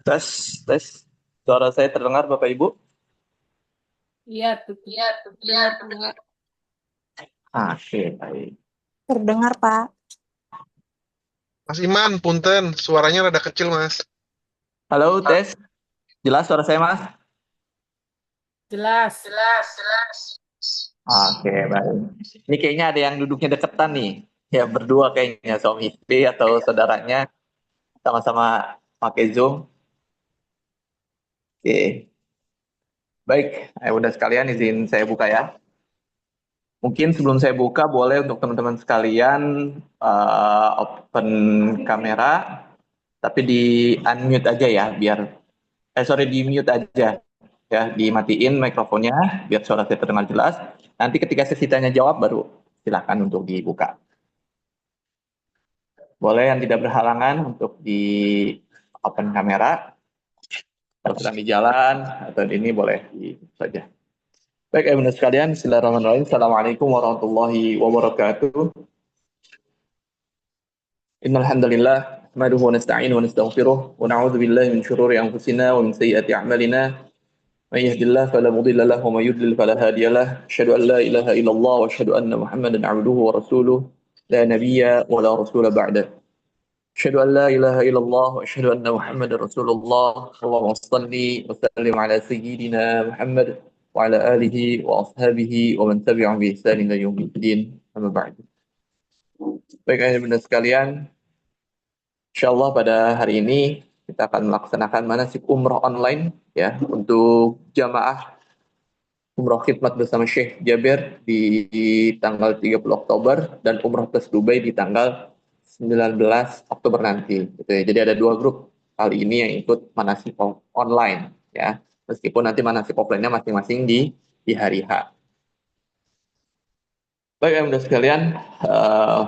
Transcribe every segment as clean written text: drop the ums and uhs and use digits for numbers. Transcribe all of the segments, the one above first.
Tes, tes. Suara saya terdengar, Bapak Ibu? Iya, tutup. Dengar Pak. Oke, baik. Terdengar, Pak. Mas Iman, punten, suaranya rada kecil, Mas. Halo, tes. Jelas suara saya, Mas? Jelas. Oke, baik. Ini kayaknya ada yang duduknya deketan nih. Ya, berdua kayaknya, suami istri atau saudaranya sama-sama pakai Zoom. Oke, baik. Udah sekalian izin saya buka ya. Mungkin sebelum saya buka, boleh untuk teman-teman sekalian open kamera, tapi di unmute aja ya, biar sorry, di mute aja ya, dimatiin mikrofonnya biar suara saya terdengar jelas. Nanti ketika sesi tanya jawab baru silakan untuk dibuka. Boleh yang tidak berhalangan untuk di open kamera, kalau sedang di jalan atau di ini boleh di saja. Baik, ayah bunda sekalian, bismillahirrahmanirrahim. Assalamualaikum warahmatullahi wabarakatuh. Innal hamdalillah nahmaduhu wa nasta'inuhu wa nastaghfiruh wa na'udzu billahi min syururi anfusina wa min sayyiati a'malina. من يهد الله فلا مضل له ومن يضلل فلا هادي له أشهد أن لا إله إلا الله وأشهد أن محمدا عبده ورسوله لا نبي ولا رسول بعده أشهد أن لا إله إلا الله وأشهد أن محمدا رسول الله اللهم صل وسلم على سيدنا محمد وعلى آله وأصحابه ومن تبعهم بإحسان إلى يوم الدين أما بعد. Baik ayah sekalian, insyaallah pada hari ini kita akan melaksanakan manasik umrah online ya untuk jamaah umroh khidmat bersama Syekh Jabir di tanggal 30 Oktober dan umroh plus Dubai di tanggal 19 Oktober nanti. Gitu ya. Jadi ada dua grup kali ini yang ikut manasik online ya. Meskipun nanti manasik offline-nya masing-masing di hari H. Baik, yang sekalian,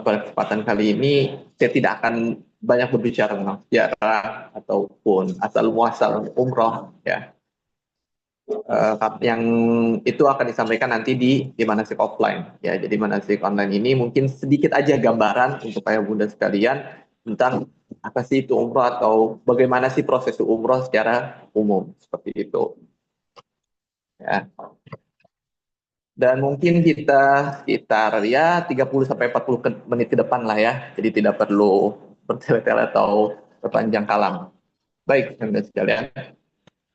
pada kesempatan kali ini saya tidak akan banyak berbicara tentang sejarah ataupun asal muasal umroh ya. Yang itu akan disampaikan nanti di manasik offline ya. Jadi manasik online ini mungkin sedikit aja gambaran untuk ayah bunda sekalian tentang apa sih itu umroh atau bagaimana sih proses umroh secara umum seperti itu ya. Dan mungkin kita sekitar ya 30 sampai 40 menit ke depan lah ya. Jadi tidak perlu bertele-tele atau berpanjang kalam. Baik, teman-teman sekalian.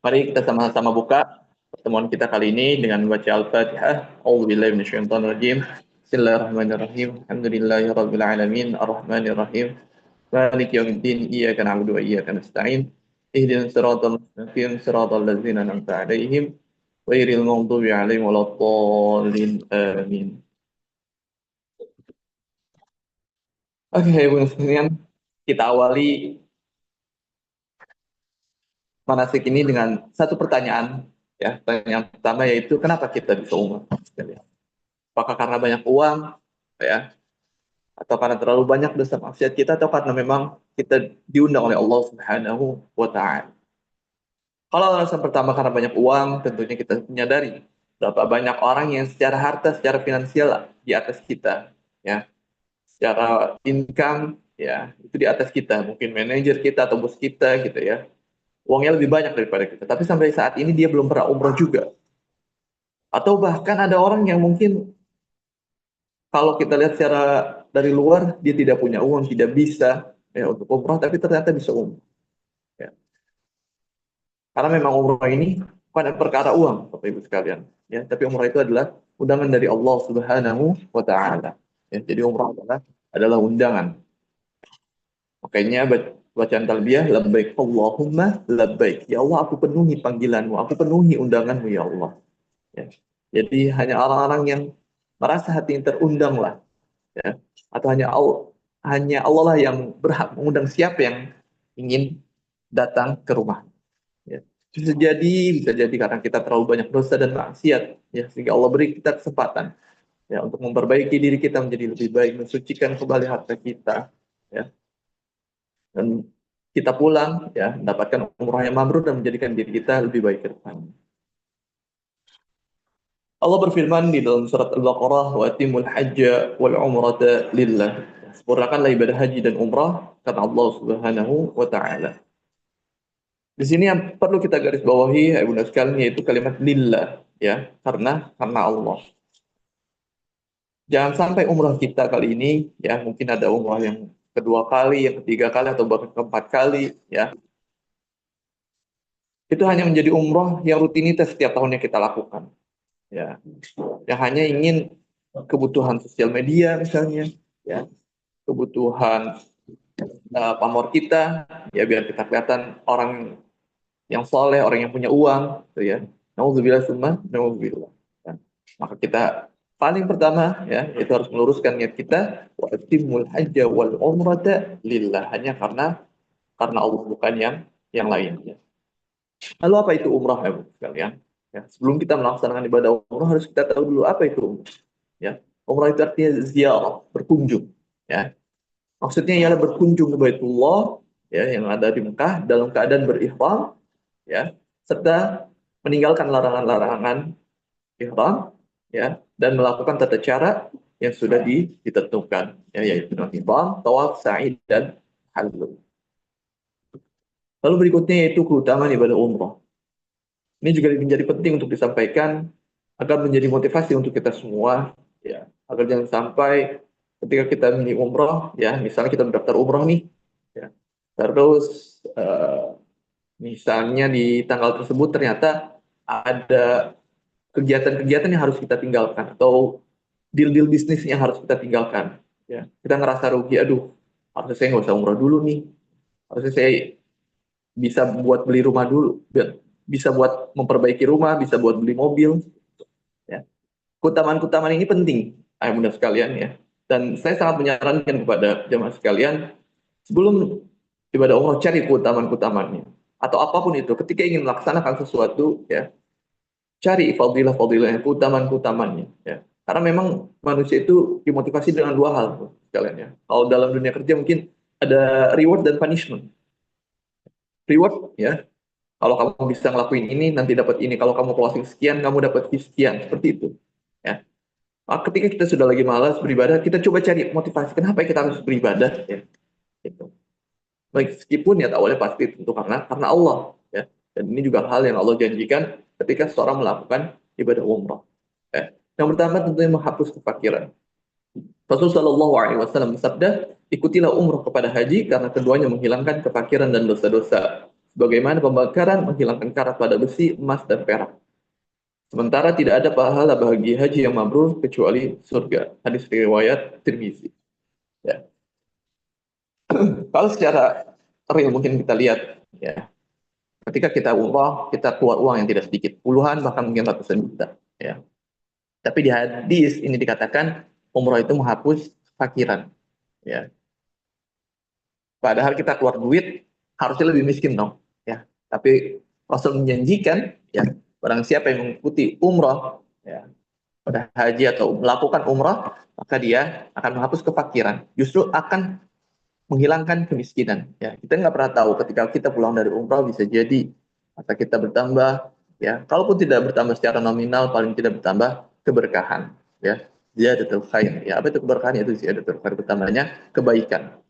Mari kita sama-sama buka pertemuan kita kali ini dengan membaca Al-Fatihah. A'udzubillahi minasyaitonir rajim. Bismillahirrahmanirrahim. Alhamdulillahirabbil alamin, arrahmanirrahim. Maliki yaumiddin. Iyyaka na'budu wa iyyaka nasta'in. Ihdinas siratal mustaqim, siratal ladzina an'amta 'alaihim ghairil maghdubi 'alaihim waladdallin. Amin. Oke, Ibu sekalian, kita awali manasik ini dengan satu pertanyaan ya. Pertanyaan pertama yaitu kenapa kita bisa umrah sekalian? Apakah karena banyak uang, ya, atau karena terlalu banyak dosa maksiat kita, atau karena memang kita diundang oleh Allah Subhanahu wa Ta'ala? Kalau alasan pertama karena banyak uang, tentunya kita menyadari berapa banyak orang yang secara harta, secara finansial di atas kita, ya, secara income, ya, itu di atas kita, mungkin manajer kita atau bos kita, gitu ya. Uangnya lebih banyak daripada kita, tapi sampai saat ini dia belum pernah umroh juga. Atau bahkan ada orang yang mungkin kalau kita lihat secara dari luar dia tidak punya uang, tidak bisa ya untuk umroh, tapi ternyata bisa umroh. Ya. Karena memang umroh ini bukan perkara uang, Bapak Ibu sekalian. Ya, tapi umroh itu adalah undangan dari Allah Subhanahu wa Ta'ala. Ya, jadi umroh adalah undangan. Makanya bacaan talbiyah labbaik Allahumma labbaik. Ya Allah, aku penuhi panggilanmu, aku penuhi undanganmu ya Allah. Ya. Jadi hanya orang-orang yang merasa hati yang terundang lah, ya, atau hanya Allah lah yang berhak mengundang siapa yang ingin datang ke rumah, ya. Bisa jadi karena kita terlalu banyak dosa dan maksiat, ya, sehingga Allah beri kita kesempatan ya untuk memperbaiki diri kita menjadi lebih baik, mensucikan kembali harta kita, ya, dan kita pulang ya mendapatkan umroh yang mabrur dan menjadikan diri kita lebih baik ke depan. Allah berfirman di dalam surat Al-Baqarah, wa atimul hajja wal umrata lillah. Sempurnakanlah ibadah haji dan umrah karena Allah Subhanahu wa taala. Di sini yang perlu kita garis bawahi, ya bunda sekalian, yaitu kalimat lillah, ya, karena Allah. Jangan sampai umrah kita kali ini, ya, mungkin ada umrah yang kedua kali, yang ketiga kali, atau bahkan keempat kali, ya, itu hanya menjadi umrah yang rutinitas setiap tahunnya kita lakukan, ya, yang hanya ingin kebutuhan sosial media misalnya, ya, kebutuhan pamor kita, ya, biar kita kelihatan orang yang soleh, orang yang punya uang, gitu ya. Nauzubillah summa nauzubillah. Ya. Maka kita paling pertama, ya, itu harus meluruskan niat kita, wa atimul hajja wal umrata lillah, hanya karena Allah, bukan yang lain. Ya. Lalu apa itu umrah, ya Bu sekalian? Ya, sebelum kita melaksanakan ibadah umrah harus kita tahu dulu apa itu umrah. Ya, umrah itu artinya ziarah, berkunjung. Ya, maksudnya ialah berkunjung ke Baitullah, ya, yang ada di Mekah dalam keadaan berihram, ya, serta meninggalkan larangan-larangan ihram, ya, dan melakukan tata cara yang sudah ditentukan, ya, yaitu ihram, tawaf, sa'i, dan halul. Lalu berikutnya yaitu keutamaan ibadah umrah. Ini juga menjadi penting untuk disampaikan agar menjadi motivasi untuk kita semua, ya, agar jangan sampai ketika kita mini umrah, ya, misalnya kita mendaftar umrah nih, ya, terus misalnya di tanggal tersebut ternyata ada kegiatan-kegiatan yang harus kita tinggalkan atau deal-deal bisnis yang harus kita tinggalkan. Ya, kita ngerasa rugi, aduh, harusnya saya nggak usah umroh dulu nih. Harusnya saya bisa buat beli rumah dulu, bisa buat memperbaiki rumah, bisa buat beli mobil. Ya, keutamaan-keutamaan ini penting, ayah bunda sekalian, ya. Dan saya sangat menyarankan kepada jemaah sekalian, sebelum ibadah umroh cari keutamaan-keutamaannya. Atau apapun itu, ketika ingin melaksanakan sesuatu, ya, cari fadilah-fadilahnya, keutamaan-keutamaannya, ya. Karena memang manusia itu dimotivasi dengan dua hal, sekalian, ya. Kalau dalam dunia kerja mungkin ada reward dan punishment. Reward, ya, kalau kamu bisa ngelakuin ini nanti dapat ini, kalau kamu closing sekian kamu dapat sekian, seperti itu, ya. Ketika kita sudah lagi malas beribadah, kita coba cari motivasi kenapa kita harus beribadah, ya, gitu. Meskipun ya awalnya pasti tentu karena Allah, ya. Dan ini juga hal yang Allah janjikan ketika seorang melakukan ibadah umrah. Ya. Yang pertama tentunya menghapus kefakiran. Rasulullah Shallallahu Alaihi Wasallam bersabda, ikutilah umrah kepada haji karena keduanya menghilangkan kefakiran dan dosa-dosa. Bagaimana pembakaran menghilangkan karat pada besi, emas, dan perak. Sementara tidak ada pahala bagi haji yang mabrur kecuali surga. Hadis riwayat Tirmizi. Ya. Kalau secara real mungkin kita lihat, ya, ketika kita umrah, kita keluar uang yang tidak sedikit, puluhan bahkan mungkin ratusan juta. Ya. Tapi di hadis ini dikatakan umrah itu menghapus fakiran. Ya. Padahal kita keluar duit harusnya lebih miskin dong. Ya. Tapi Rasul menjanjikan, ya, barang siapa yang mengikuti umrah, ya, pada haji atau melakukan umrah, maka dia akan menghapus kefakiran. Justru akan menghilangkan kemiskinan. Ya, kita nggak pernah tahu ketika kita pulang dari umrah bisa jadi masa kita bertambah. Ya, kalaupun tidak bertambah secara nominal, paling tidak bertambah keberkahan. Ya, dia ada khair. Ya, apa itu keberkahan? Itu sih ada khair, pertamanya kebaikan.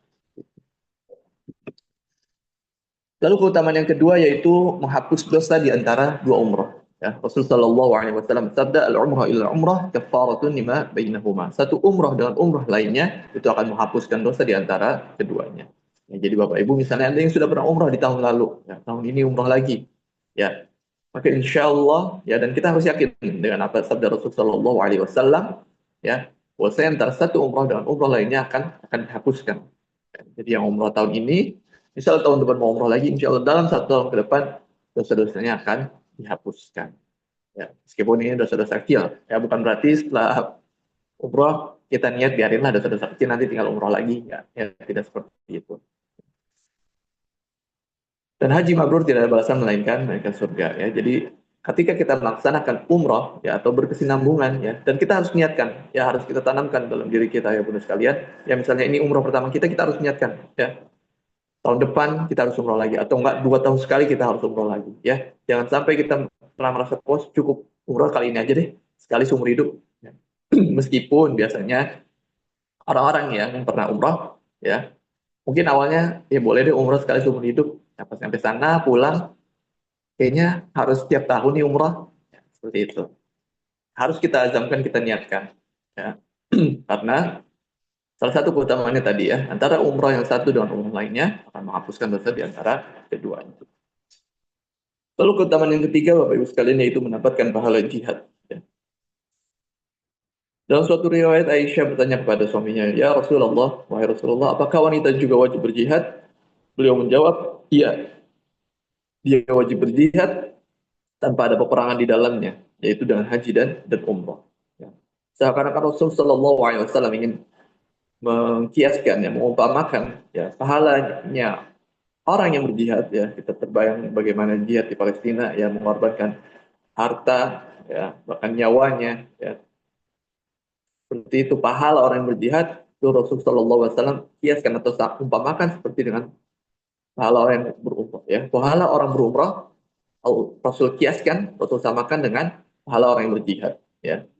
Lalu keutamaan yang kedua yaitu menghapus dosa di antara dua umrah. Ya, Rasulullah Shallallahu Alaihi Wasallam sabda, al-umrah ila umrah kafaratun lima bainahuma. Satu umrah dengan umrah lainnya itu akan menghapuskan dosa di antara keduanya. Ya, jadi Bapak Ibu misalnya ada yang sudah pernah umrah di tahun lalu, ya, tahun ini umrah lagi, ya, maka insya Allah, ya, dan kita harus yakin dengan apa sabda Rasulullah Shallallahu Alaihi Wasallam, ya, bahwasanya antara satu umrah dengan umrah lainnya akan dihapuskan. Ya, jadi yang umrah tahun ini, misal tahun depan mau umroh lagi, insya Allah dalam 1 tahun ke depan dosa-dosanya akan dihapuskan. Ya, meskipun ini dosa-dosa kecil, ya, bukan berarti setelah umroh kita niat biarinlah dosa-dosa kecil nanti tinggal umroh lagi, ya, ya tidak seperti itu. Dan haji mabrur tidak ada balasan melainkan mereka surga. Ya, jadi ketika kita melaksanakan umroh, ya, atau berkesinambungan, ya, dan kita harus niatkan, ya, harus kita tanamkan dalam diri kita, ya bunda sekalian. Ya, misalnya ini umroh pertama kita harus niatkan, ya, tahun depan kita harus umroh lagi, atau enggak 2 tahun sekali kita harus umroh lagi, ya. Jangan sampai kita pernah merasa puas, cukup umroh kali ini aja deh, sekali seumur hidup. Ya. Meskipun biasanya orang-orang yang pernah umroh, ya mungkin awalnya ya boleh deh umroh sekali seumur hidup. Ya, pas sampai sana pulang, kayaknya harus setiap tahun nih umroh. Ya, seperti itu. Harus kita azamkan, kita niatkan. Ya. Karena salah satu keutamaannya tadi ya, antara umroh yang satu dengan umroh lainnya akan menghapuskan dosa di antara keduanya. Lalu keutamaan yang ketiga, Bapak Ibu sekalian, yaitu mendapatkan pahala jihad. Ya. Dalam suatu riwayat Aisyah bertanya kepada suaminya, "Ya Rasulullah, wahai Rasulullah, apakah wanita juga wajib berjihad?" Beliau menjawab, "Iya, dia wajib berjihad tanpa ada peperangan di dalamnya, yaitu dengan haji dan umrah." Ya. Seakan-akan Rasul Shallallahu Alaihi Wasallam ingin mengkiaskan, ya, mengumpamakan, ya, pahalanya orang yang berjihad, ya, kita terbayang bagaimana jihad di Palestina, ya, mengorbankan harta, ya, bahkan nyawanya, ya, seperti itu pahala orang yang berjihad itu Rasul Shallallahu Alaihi Wasallam kiaskan atau umpamakan seperti dengan pahala orang yang berumrah, ya, pahala orang berumrah Rasul kiaskan, Rasul samakan dengan pahala orang yang berjihad, ya,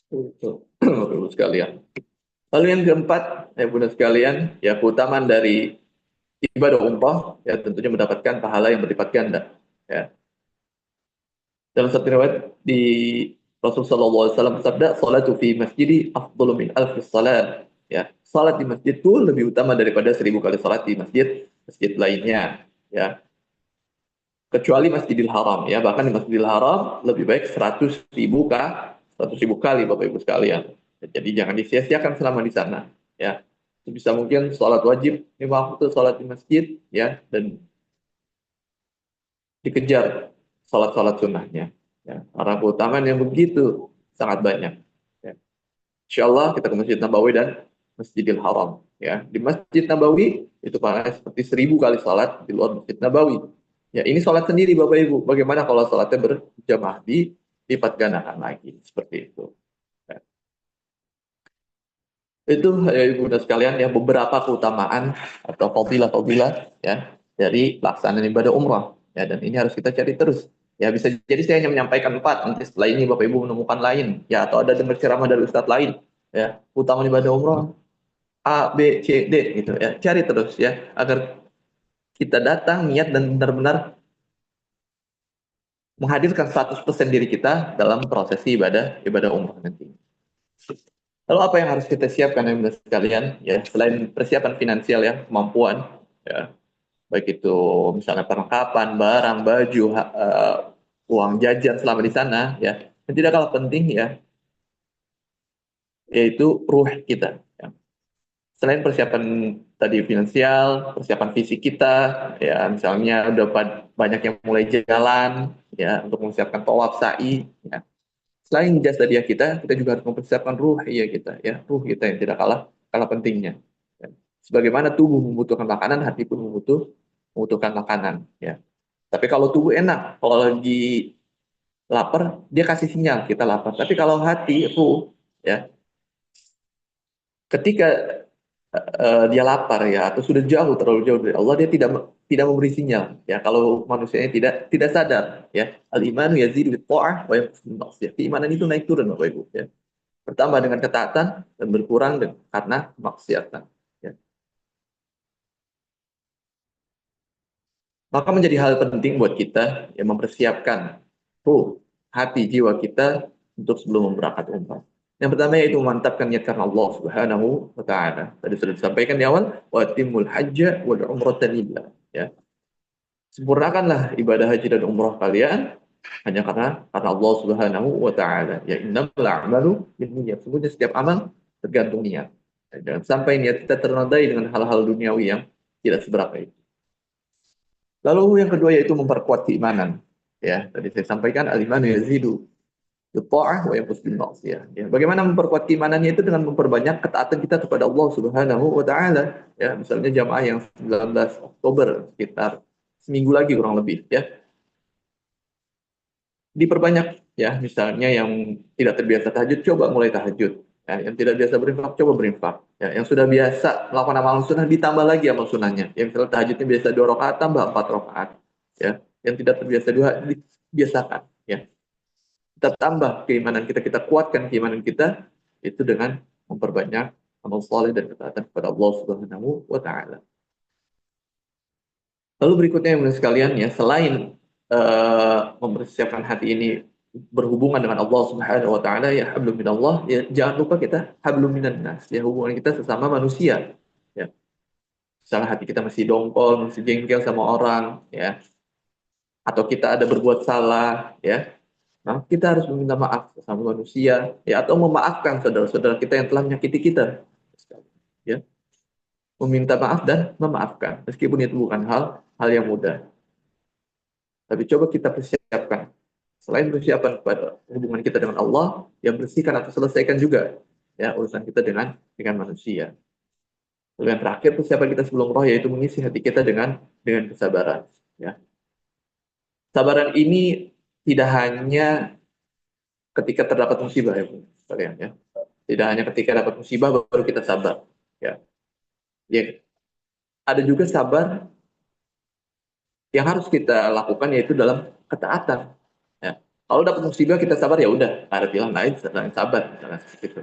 itu Bapak sekalian. Lalu yang keempat, ya Bunda sekalian, ya keutamaan dari ibadah umrah, ya tentunya mendapatkan pahala yang berlipat ganda. Ya. Dalam satu riwayat di Rasulullah SAW bersabda, "Salatu fi masjidi afdalu min alfi salat." Ya, salat di masjid itu lebih utama daripada 1000 kali salat di masjid lainnya. Ya, kecuali Masjidil Haram. Ya, bahkan di Masjidil Haram lebih baik 100.000 kali Bapak Ibu sekalian. Ya, jadi jangan disia-siakan selama di sana. Ya, bisa mungkin sholat wajib 5 waktu sholat di masjid, ya, dan dikejar sholat-sholat sunnahnya. Ya, karena keutamaan yang begitu sangat banyak. Ya. Insya Allah kita ke Masjid Nabawi dan Masjidil Haram. Ya, di Masjid Nabawi itu pahalanya seperti 1000 kali sholat di luar Masjid Nabawi. Ya, ini sholat sendiri Bapak Ibu. Bagaimana kalau sholatnya berjamaah, dilipat gandakan lagi seperti itu. Ya. Itu ya Ibu dan sekalian ya beberapa keutamaan atau fadilah-fadilah ya dari pelaksanaan ibadah umrah, ya, dan ini harus kita cari terus. Ya bisa jadi saya hanya menyampaikan 4, nanti setelah ini Bapak Ibu menemukan lain, ya, atau ada dengar ceramah dari ustadz lain, ya, keutamaan ibadah umrah A B C D gitu, ya, cari terus ya agar kita datang niat dan benar-benar menghadirkan 100% diri kita dalam prosesi ibadah umrah nanti. Lalu apa yang harus kita siapkan ya sekalian? Ya, selain persiapan finansial ya, kemampuan, ya, baik itu misalnya perlengkapan, barang, baju, uang jajan selama di sana, ya. Dan tidak kalah penting ya, yaitu ruh kita. Ya. Selain persiapan tadi finansial, persiapan fisik kita, ya, misalnya udah banyak yang mulai jalan, ya, untuk mempersiapkan tawaf, sa'i, ya. Selain jasadiah kita juga harus mempersiapkan ruh ya kita, ya, ruh kita yang tidak kalah kalah pentingnya. Ya. Sebagaimana tubuh membutuhkan makanan, hati pun membutuhkan makanan. Ya. Tapi kalau tubuh enak, kalau lagi lapar, dia kasih sinyal kita lapar. Tapi kalau hati, ruh, ya, ketika dia lapar ya atau sudah terlalu jauh dari Allah, dia tidak memberi sinyal, ya, kalau manusianya tidak sadar, ya, al imanu yazidu bit ta'ah wa yanqus bil maksiyah. Keimanan itu naik turun Bapak Ibu, ya, bertambah dengan ketaatan dan berkurang karena kemaksiatan, ya. Maka menjadi hal penting buat kita yang mempersiapkan ruh, hati, jiwa kita untuk sebelum berangkat umrah. Yang pertama yaitu memantapkan niat karena Allah Subhanahu wa taala. Tadi sudah disampaikan di awal, wa timul hajja wal umrata lillah, ya. Sempurnakanlah ibadah haji dan umrah kalian hanya karena Allah Subhanahu wa taala. Ya, innamal a'malu binniyat. Sebenarnya setiap amal tergantung niat. Jangan sampai niat kita ternodai dengan hal-hal duniawi yang tidak seberapa itu. Lalu yang kedua yaitu memperkuat keimanan. Ya, tadi saya sampaikan al-imanu yazidu bi-tha'ah wa yanqus bil-ma'siyah. Ya, bagaimana memperkuat keimanannya itu dengan memperbanyak ketaatan kita kepada Allah Subhanahu wa taala. Ya, misalnya jamaah yang 19 Oktober sekitar seminggu lagi kurang lebih, ya. Diperbanyak, ya, misalnya yang tidak terbiasa tahajud coba mulai tahajud. Ya, yang tidak biasa berinfak coba berinfak. Ya, yang sudah biasa melakukan amal sunnah ditambah lagi amal sunnahnya. Yang misalnya tahajudnya biasa 2 rakaat tambah 4 rakaat. Ya, yang tidak terbiasa 2 dibiasakan. Ya. kita tambah keimanan kita, kita kuatkan keimanan kita itu dengan memperbanyak amal soleh dan ketaatan kepada Allah Subhanahu wa taala. Lalu berikutnya yang mulia sekalian ya, selain mempersiapkan hati ini berhubungan dengan Allah Subhanahu wa taala, ya hablum minallah, ya jangan lupa kita hablum minan nas, ya hubungan kita sesama manusia. Ya. Misalnya hati kita masih dongkol, masih jengkel sama orang, ya, atau kita ada berbuat salah, ya, nah, kita harus meminta maaf sama manusia, ya, atau memaafkan saudara-saudara kita yang telah menyakiti kita, ya, meminta maaf dan memaafkan, meskipun itu bukan hal yang mudah. Tapi coba kita persiapkan. Selain persiapan kepada hubungan kita dengan Allah, yang bersihkan atau selesaikan juga ya urusan kita dengan manusia. Lalu yang terakhir persiapan kita sebelum roh yaitu mengisi hati kita dengan kesabaran. Ya. Sabaran ini tidak hanya ketika terdapat musibah ya, kalian ya. Tidak hanya ketika dapat musibah baru kita sabar. Ya. Ya. Ada juga sabar yang harus kita lakukan yaitu dalam ketaatan. Ya. Kalau dapat musibah kita sabar ya udah, ada pilihan lain selain sabar, misalnya seperti itu.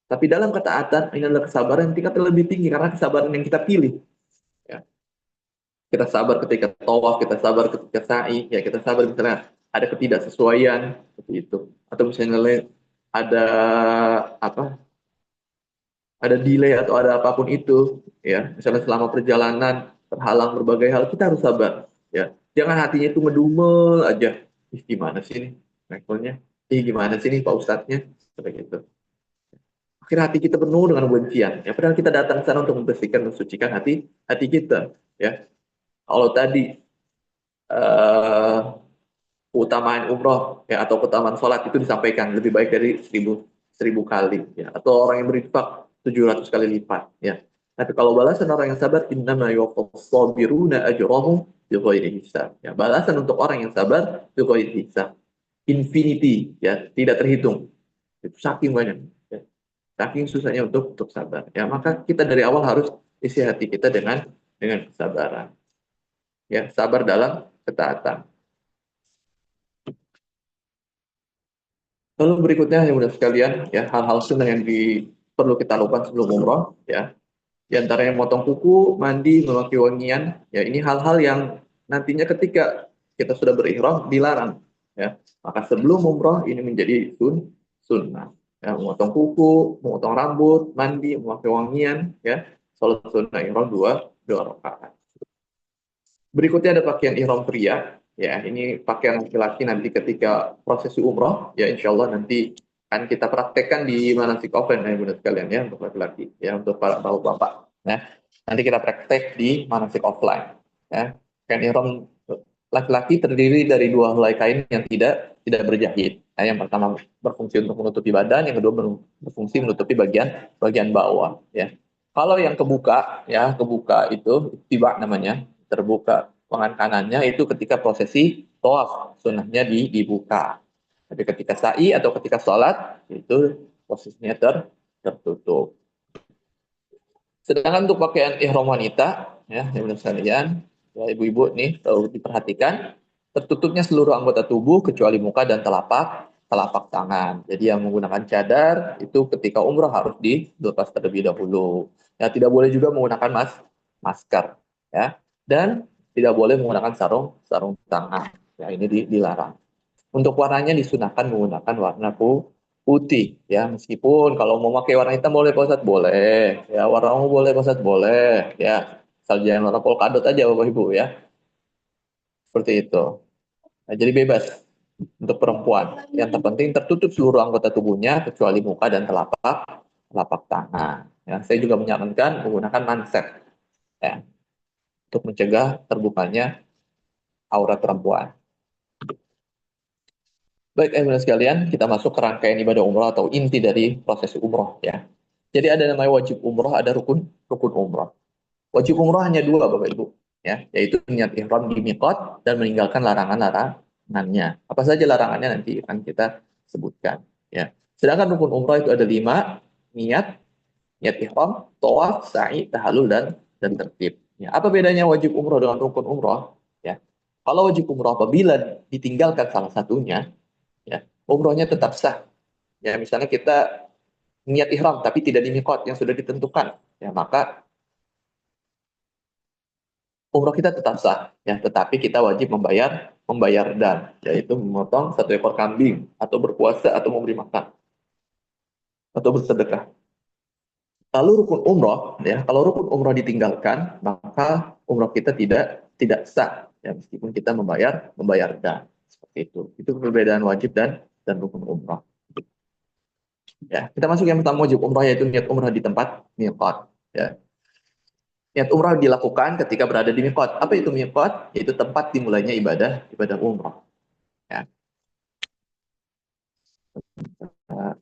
Tapi dalam ketaatan ini adalah kesabaran yang tingkat lebih tinggi karena kesabaran yang kita pilih. Ya. Kita sabar ketika tawaf, kita sabar ketika sa'i, ya kita sabar misalnya ada ketidaksesuaian seperti itu, atau misalnya ada apa? Ada delay atau ada apapun itu, ya misalnya selama perjalanan terhalang berbagai hal, kita harus sabar. Ya, jangan hatinya itu ngedumel aja. Ih, gimana sih ini levelnya? Ih, gimana sih ini Pak Ustadznya? Seperti itu. Akhirnya hati kita penuh dengan kebencian. Ya, padahal kita datang ke sana untuk membersihkan, mensucikan hati kita. Ya, kalau tadi keutamaan umroh ya atau keutamaan sholat itu disampaikan lebih baik dari seribu kali. Ya, atau orang yang berinfak 700 kali lipat. Ya. Tapi kalau balasan orang yang sabar, innama yuwaffas sabiruna ajrahum bighairi hisab. Ya, balasan untuk orang yang sabar bighairi hisab. Infinity, ya, tidak terhitung. Itu saking banyak. Ya. Saking susahnya untuk sabar. Ya, maka kita dari awal harus isi hati kita dengan kesabaran. Ya, sabar dalam ketaatan. Lalu berikutnya yang mudah sekalian, ya hal-hal sunnah yang perlu kita lakukan sebelum umroh, ya. Di antaranya motong kuku, mandi, memakai wangian, ya ini hal-hal yang nantinya ketika kita sudah berihram dilarang, ya. Maka sebelum umroh ini menjadi sunnah. Ya, memotong kuku, memotong rambut, mandi, memakai wangian, ya. Salat sunnah ihram dua rakaat. Berikutnya ada pakaian ihram pria. Ya, ini pakaian laki-laki nanti ketika prosesi umroh. Ya, insya Allah nanti akan kita praktekkan di manasik offline ya, benar sekalian ya untuk laki-laki. Ya, untuk para bapak-bapak. Nah, nanti kita praktek di manasik offline. Ya, pakaian ihram laki-laki terdiri dari dua helai kain yang tidak berjahit. Nah, yang pertama berfungsi untuk menutupi badan, yang kedua berfungsi menutupi bagian bawah. Ya, kalau yang kebuka itu tiba namanya terbuka lengan kanannya itu ketika prosesi tawaf sunnahnya dibuka. Tapi ketika sa'i atau ketika sholat itu posisinya tertutup. Sedangkan untuk pakaian ihram wanita, ya, yang sekalian, ya, ibu-ibu nih perlu diperhatikan tertutupnya seluruh anggota tubuh kecuali muka dan telapak tangan. Jadi yang menggunakan cadar itu ketika umrah harus dilepas terlebih dahulu. Ya, tidak boleh juga menggunakan masker, ya. Dan tidak boleh menggunakan sarung tangan. Ya, ini dilarang. Untuk warnanya disunahkan menggunakan warna putih. Ya, meskipun kalau mau pakai warna hitam boleh Pak Ustadz, boleh. Ya, warna ungu boleh Pak Ustadz, boleh. Ya, asal jangan warna polkadot aja Bapak Ibu ya. Seperti itu. Nah, jadi bebas untuk perempuan. Yang terpenting tertutup seluruh anggota tubuhnya kecuali muka dan telapak tangan. Ya, saya juga menyarankan menggunakan manset. Ya, untuk mencegah terbukanya aurat perempuan. Baik, sekalian, kita masuk ke rangkaian ibadah umroh atau inti dari proses umroh ya. Jadi ada namanya wajib umroh, ada rukun umroh. Wajib umroh hanya dua Bapak Ibu, ya, yaitu niat ihram di miqat dan meninggalkan larangannya. Apa saja larangannya nanti akan kita sebutkan, ya. Sedangkan rukun umroh itu ada 5, niat ihram, tawaf, sa'i, tahallul dan tertib. Ya, apa bedanya wajib umroh dengan rukun umroh? Ya. Kalau wajib umroh apabila ditinggalkan salah satunya, umrohnya tetap sah. Ya, misalnya kita niat ihram tapi tidak di miqat yang sudah ditentukan, ya maka umroh kita tetap sah. Ya, tetapi kita wajib membayar dan, yaitu memotong 1 ekor kambing atau berpuasa atau memberi makan atau bersedekah. Lalu rukun umroh, ya kalau rukun umroh ditinggalkan, maka umroh kita tidak sah, ya meskipun kita membayar dan seperti itu. Itu perbedaan wajib dan rukun umroh. Ya, kita masuk yang pertama wajib umroh, yaitu niat umroh di tempat miqat. Ya. Niat umroh dilakukan ketika berada di miqat. Apa itu miqat? Yaitu tempat dimulainya ibadah umroh. Ya. Nah,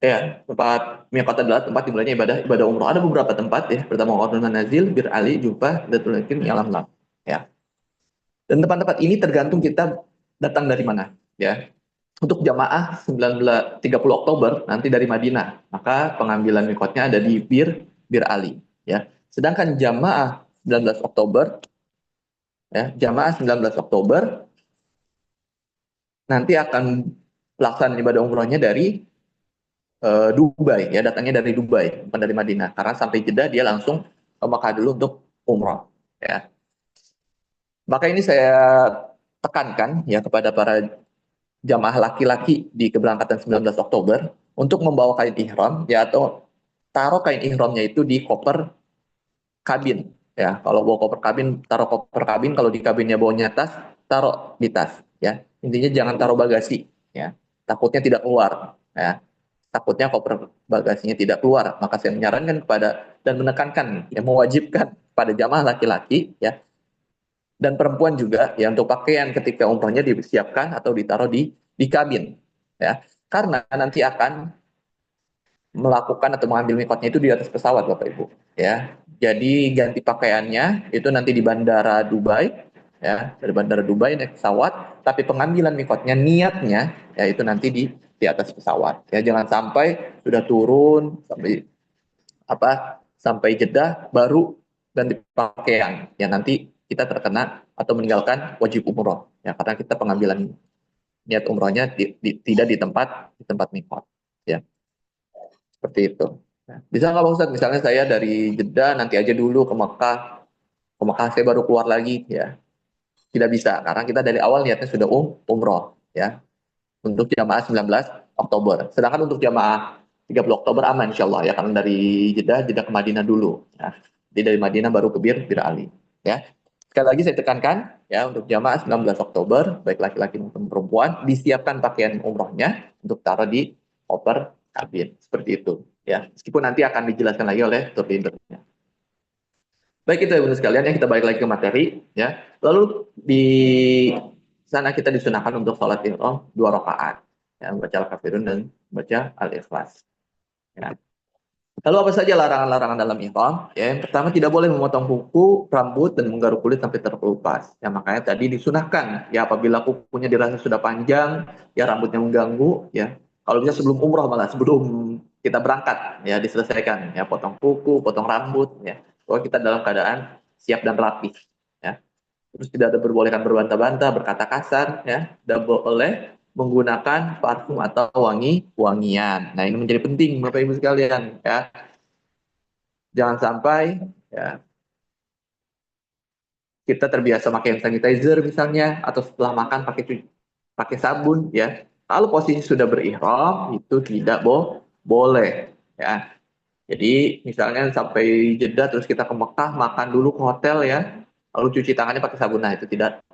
ya, tempat miqat adalah tempat dimulainya ibadah umroh. Ada beberapa tempat ya. Pertama Ordun Manazil, Bir Ali, Jubbah, Datul Yakin, Yalamlam. Ya. Dan tempat-tempat ini tergantung kita datang dari mana. Ya. Untuk jamaah 30 Oktober nanti dari Madinah, maka pengambilan miqatnya ada di Bir Ali. Ya. Sedangkan jamaah 19 Oktober, ya, jamaah 19 Oktober nanti akan pelaksanaan ibadah umrohnya dari Dubai, ya datangnya dari Dubai, bukan dari Madinah. Karena sampai Jeddah dia langsung ke Makkah dulu untuk umroh. Ya. Maka ini saya tekankan ya kepada para jamaah laki-laki di keberangkatan 19 Oktober untuk membawa kain ihram ya, atau taruh kain ihramnya itu di koper kabin. Ya, kalau bawa koper kabin, taruh koper kabin. Kalau di kabinnya bawanya tas, taruh di tas. Ya, intinya jangan taruh bagasi. Ya, takutnya tidak keluar. Ya, takutnya koper bagasinya tidak keluar. Maka saya menyarankan kepada dan menekankan, ya mewajibkan pada jamaah laki-laki, ya dan perempuan juga, ya untuk pakaian ketika umrohnya disiapkan atau ditaruh di kabin. Ya, karena nanti akan melakukan atau mengambil mikotnya itu di atas pesawat, Bapak Ibu. Ya, jadi ganti pakaiannya itu nanti di bandara Dubai, ya dari bandara Dubai naik pesawat. Tapi pengambilan mikotnya niatnya, ya itu nanti di atas pesawat. Ya, jangan sampai sudah turun sampai sampai Jeddah baru ganti pakaian. Ya nanti kita terkena atau meninggalkan wajib umroh. Ya karena kita pengambilan niat umrohnya tidak di tempat mikot. Ya. Seperti itu. Nah, bisa nggak Pak Ustadz? Misalnya saya dari Jeddah nanti aja dulu ke Mekah. Ke Mekah saya baru keluar lagi. Ya, tidak bisa. Karena kita dari awal niatnya sudah umroh. Ya, untuk jamaah 19 Oktober. Sedangkan untuk jamaah 30 Oktober aman insya Allah. Ya, karena dari Jeddah ke Madinah dulu. Ya. Jadi dari Madinah baru ke Bir Ali. Ya. Sekali lagi saya tekankan, ya untuk jamaah 19 Oktober, baik laki-laki maupun perempuan, disiapkan pakaian umrohnya untuk taruh di koper kabin. Seperti itu. Ya, meskipun nanti akan dijelaskan lagi oleh tour leader-nya. Baik itu ya Bunda sekalian, ya kita balik lagi ke materi. Ya, lalu di sana kita disunahkan untuk sholat ihram 2 rakaat. Ya, membaca Al-Kafirun dan membaca Al-Ikhlas. Ya. Lalu apa saja larangan-larangan dalam ihram? Ya, yang pertama tidak boleh memotong kuku, rambut, dan menggaruk kulit sampai terkelupas. Ya, makanya tadi disunahkan. Ya, apabila kukunya dirasa sudah panjang, ya rambutnya mengganggu, ya. Kalau bisa sebelum umroh malah, sebelum kita berangkat, ya diselesaikan. Ya, potong kuku, potong rambut, ya. Kalau kita dalam keadaan siap dan rapi. Ya. Terus tidak ada berbolehkan berbantah-bantah, berkata kasar, ya. Tidak boleh menggunakan parfum atau wangi-wangian. Nah, ini menjadi penting Bapak Ibu sekalian, ya. Jangan sampai ya kita terbiasa pakai hand sanitizer misalnya, atau setelah makan pakai sabun, ya. Kalau posisi sudah berihram itu tidak boleh, ya. Jadi misalnya sampai jeda terus kita ke Mekah, makan dulu ke hotel, ya, lalu cuci tangannya pakai sabun, nah itu tidak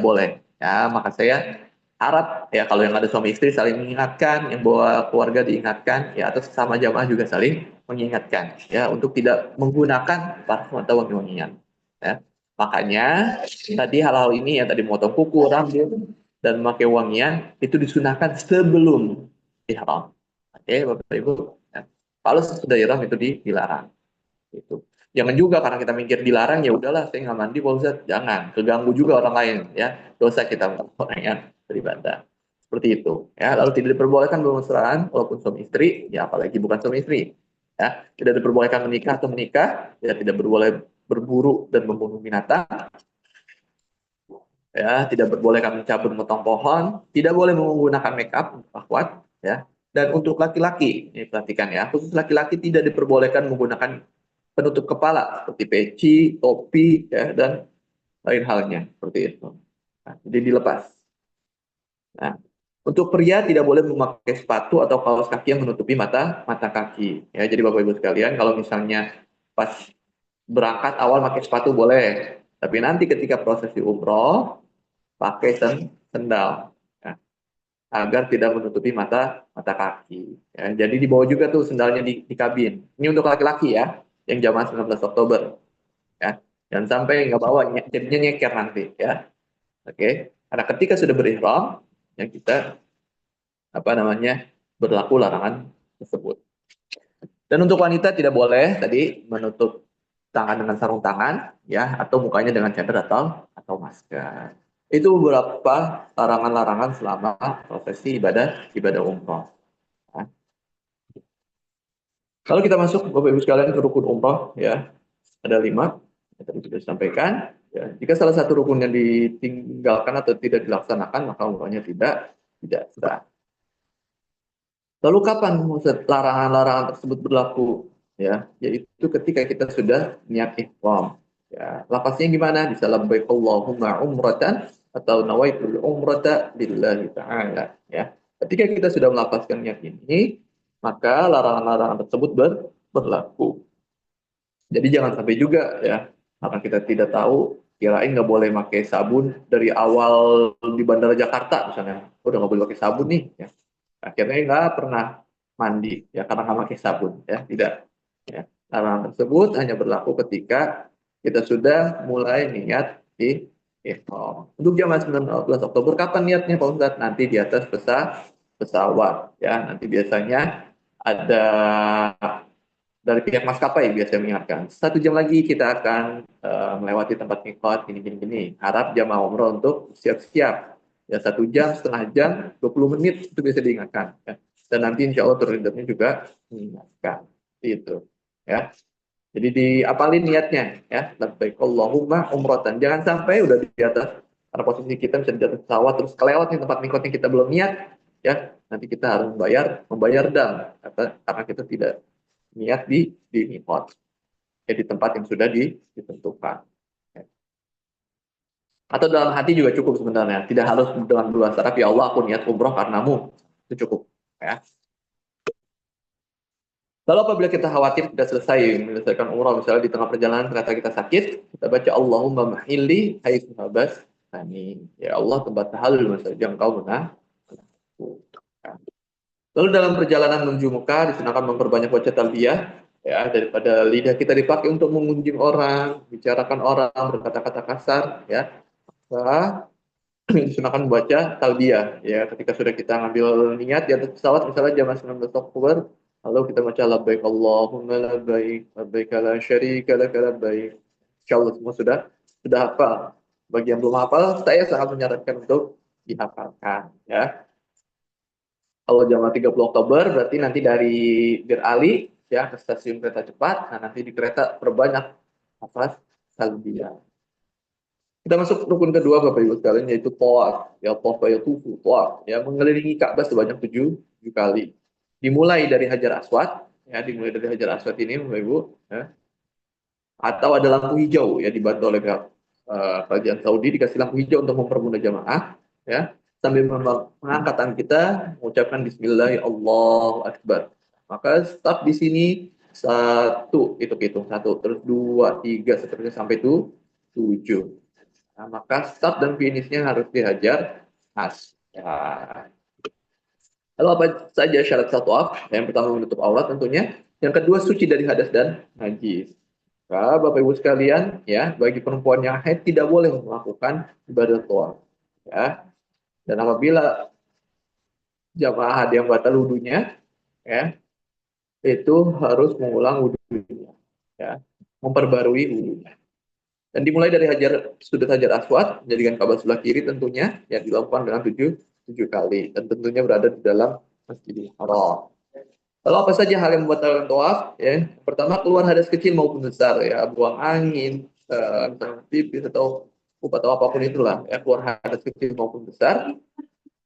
boleh, ya. Maka saya harap ya kalau yang ada suami istri saling mengingatkan, yang bawa keluarga diingatkan, ya, atau sesama jamaah juga saling mengingatkan, ya, untuk tidak menggunakan parfum atau wangi-wangian, ya. Makanya tadi hal-hal ini yang tadi memotong kuku, rambut, dan memakai wangian itu disunahkan sebelum ihram. Oke, Bapak Ibu. Ya. Kalau sudah ihram itu dilarang. Itu. Jangan juga karena kita mikir dilarang ya udahlah saya nggak mandi Pak Ustadz. Jangan, keganggu juga orang lain, ya. Dosa kita orang yang beribadah. Seperti itu, ya. Lalu tidak diperbolehkan bermesraan walaupun suami istri, ya apalagi bukan suami istri. Ya, tidak diperbolehkan menikah atau menikah, ya tidak boleh berburu dan membunuh binatang, ya tidak diperbolehkan mencabut potong pohon, tidak boleh menggunakan make up akhwat, ya. Dan untuk laki-laki, ini perhatikan ya, khusus laki-laki tidak diperbolehkan menggunakan penutup kepala seperti peci, topi, ya, dan lain halnya seperti itu. Nah, jadi dilepas. Nah, untuk pria tidak boleh memakai sepatu atau kaos kaki yang menutupi mata mata kaki. Ya, jadi Bapak Ibu sekalian, kalau misalnya pas berangkat awal pakai sepatu boleh, tapi nanti ketika prosesi umroh pakai sendal, ya, agar tidak menutupi mata mata kaki. Ya, jadi dibawa juga tuh sendalnya di kabin. Ini untuk laki-laki ya, yang jamaah 19 Oktober. Ya, jangan sampai nggak bawa, jadinya nyeker nanti. Ya, oke. Karena ketika sudah berihram, yang kita apa namanya berlaku larangan tersebut. Dan untuk wanita tidak boleh tadi menutup tangan dengan sarung tangan, ya, atau mukanya dengan cadar atau masker. Itu beberapa larangan-larangan selama prosesi ibadah umroh. Nah, kalau kita masuk Bapak Ibu sekalian ke rukun umroh, ya, ada 5 yang tadi sudah disampaikan. Ya, jika salah satu rukunnya ditinggalkan atau tidak dilaksanakan, maka umrohnya tidak sah. Lalu kapan larangan-larangan tersebut berlaku? Ya, yaitu ketika kita sudah niat ihram. Ya, lapasnya gimana? Bisa labbaik Allahumma umratan atau nawaitul umrata lillahi ta'ala. Ya, ketika kita sudah melapaskan niat ini, maka larangan-larangan tersebut berlaku. Jadi jangan sampai juga ya, karena kita tidak tahu, kirain nggak boleh pakai sabun dari awal di Bandara Jakarta misalnya, udah nggak boleh pakai sabun nih. Ya, akhirnya nggak pernah mandi ya karena nggak pakai sabun, ya tidak, ya. Larangan tersebut hanya berlaku ketika kita sudah mulai niat di ihram. Untuk jamaah 19 Oktober kapan niatnya Pak Ustadz? Nanti di atas pesawat, ya, nanti biasanya ada dari pihak maskapai biasanya mengingatkan 1 jam lagi kita akan melewati tempat mikot gini. Harap jamaah umroh untuk siap-siap, ya, 1 jam, setengah jam, 20 menit itu bisa diingatkan, ya. Dan nanti insya Allah terhadapnya juga mengingatkan itu, ya. Jadi diapalin niatnya, ya, labbaik Allahumma umrotan. Jangan sampai udah di atas, karena posisi kita bisa di atas pesawat terus kelewat nih tempat mikotnya kita belum niat, ya, nanti kita harus membayar dam karena kita tidak niat di mikot, ya, di tempat yang sudah ditentukan. Ya. Atau dalam hati juga cukup sebenarnya, tidak harus dengan luas saraf, ya Allah aku niat umroh karenamu, itu cukup, ya. Lalu apabila kita khawatir tidak selesai menyelesaikan umroh, misalnya di tengah perjalanan ternyata kita sakit, kita baca Allahumma mahili haitsu habas tani, ya Allah tempat halal saja engkau benar. Lalu dalam perjalanan menuju Mekah disunahkan memperbanyak baca talbiyah, ya, daripada lidah kita dipakai untuk mengunjung orang, bicarakan orang, berkata-kata kasar, ya. Maka disunahkan membaca talbiyah, ya, ketika sudah kita ngambil niat di atas pesawat misalnya jam 19 Oktober, lalu kita baca labbaik Allahumma labbaik labbaik la syarika lak labbaik. Insyaallah semua sudah hafal. Bagi yang belum hafal, saya sangat menyarankan untuk dihafalkan, ya. Kalau jam 30 Oktober berarti nanti dari Bir Ali, ya, ke stasiun kereta cepat. Nah, nanti di kereta perbanyak hafaz talbiyah. Kita masuk rukun kedua Bapak Ibu sekalian, yaitu tawaf. Ya, tawaf ya tufu, tawaf, ya, mengelilingi Ka'bah sebanyak 7 kali. Dimulai dari Hajar Aswad, ya, dimulai dari Hajar Aswad ini Bapak Ibu, ya. Atau ada lampu hijau, ya, dibantu oleh kerajaan Saudi dikasih lampu hijau untuk mempermudah jamaah, ya. Sambil mengangkat tangan kita mengucapkan Bismillah Allahu Akbar. Maka stop di sini, satu, hitung satu, terus dua, tiga, seterusnya sampai 7. Nah, maka start dan finishnya harus dihajar ya. Lalu apa saja syarat tawaf? Yang pertama menutup aurat tentunya. Yang kedua suci dari hadas dan najis. Nah, Bapak Ibu sekalian, ya, bagi perempuan yang haid tidak boleh melakukan ibadah tawaf, ya. Dan apabila jamaah ada yang batal wudunya, ya, itu harus mengulang wudunya, ya, memperbarui wudunya. Dan dimulai dari sudut Hajar Aswad, menjadikan Ka'bah sebelah kiri tentunya, yang dilakukan dengan 7 kali. Dan tentunya berada di dalam Masjidil Haram. Lalu apa saja hal yang membatalkan tawaf? Ya, pertama keluar hadas kecil maupun besar, ya, buang angin, misalnya pipis atau pup atau apapun itulah, ya, keluar hadas kecil maupun besar,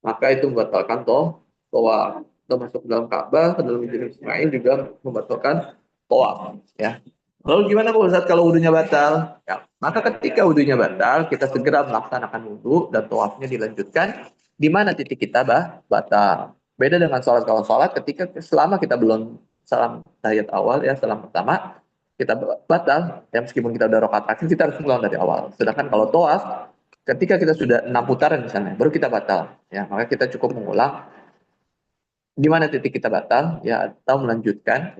maka itu membatalkan tawaf. Atau masuk dalam Ka'bah, ke dalam Masjidil Ismail juga membatalkan tawaf. Ya. Lalu gimana Pak Ustaz kalau wudhunya batal? Ya, maka ketika wudhunya batal, kita segera melaksanakan wudhu dan tawafnya dilanjutkan. Di mana titik kita batal? Beda dengan sholat. Kalau sholat, ketika selama kita belum salam tahiyat awal, ya salam pertama, kita batal. Ya meskipun kita udah rakaat terakhir, kita harus ngulang dari awal. Sedangkan kalau tawaf, ketika kita sudah 6 putaran misalnya, baru kita batal. Ya, maka kita cukup mengulang di mana titik kita batal, ya, atau melanjutkan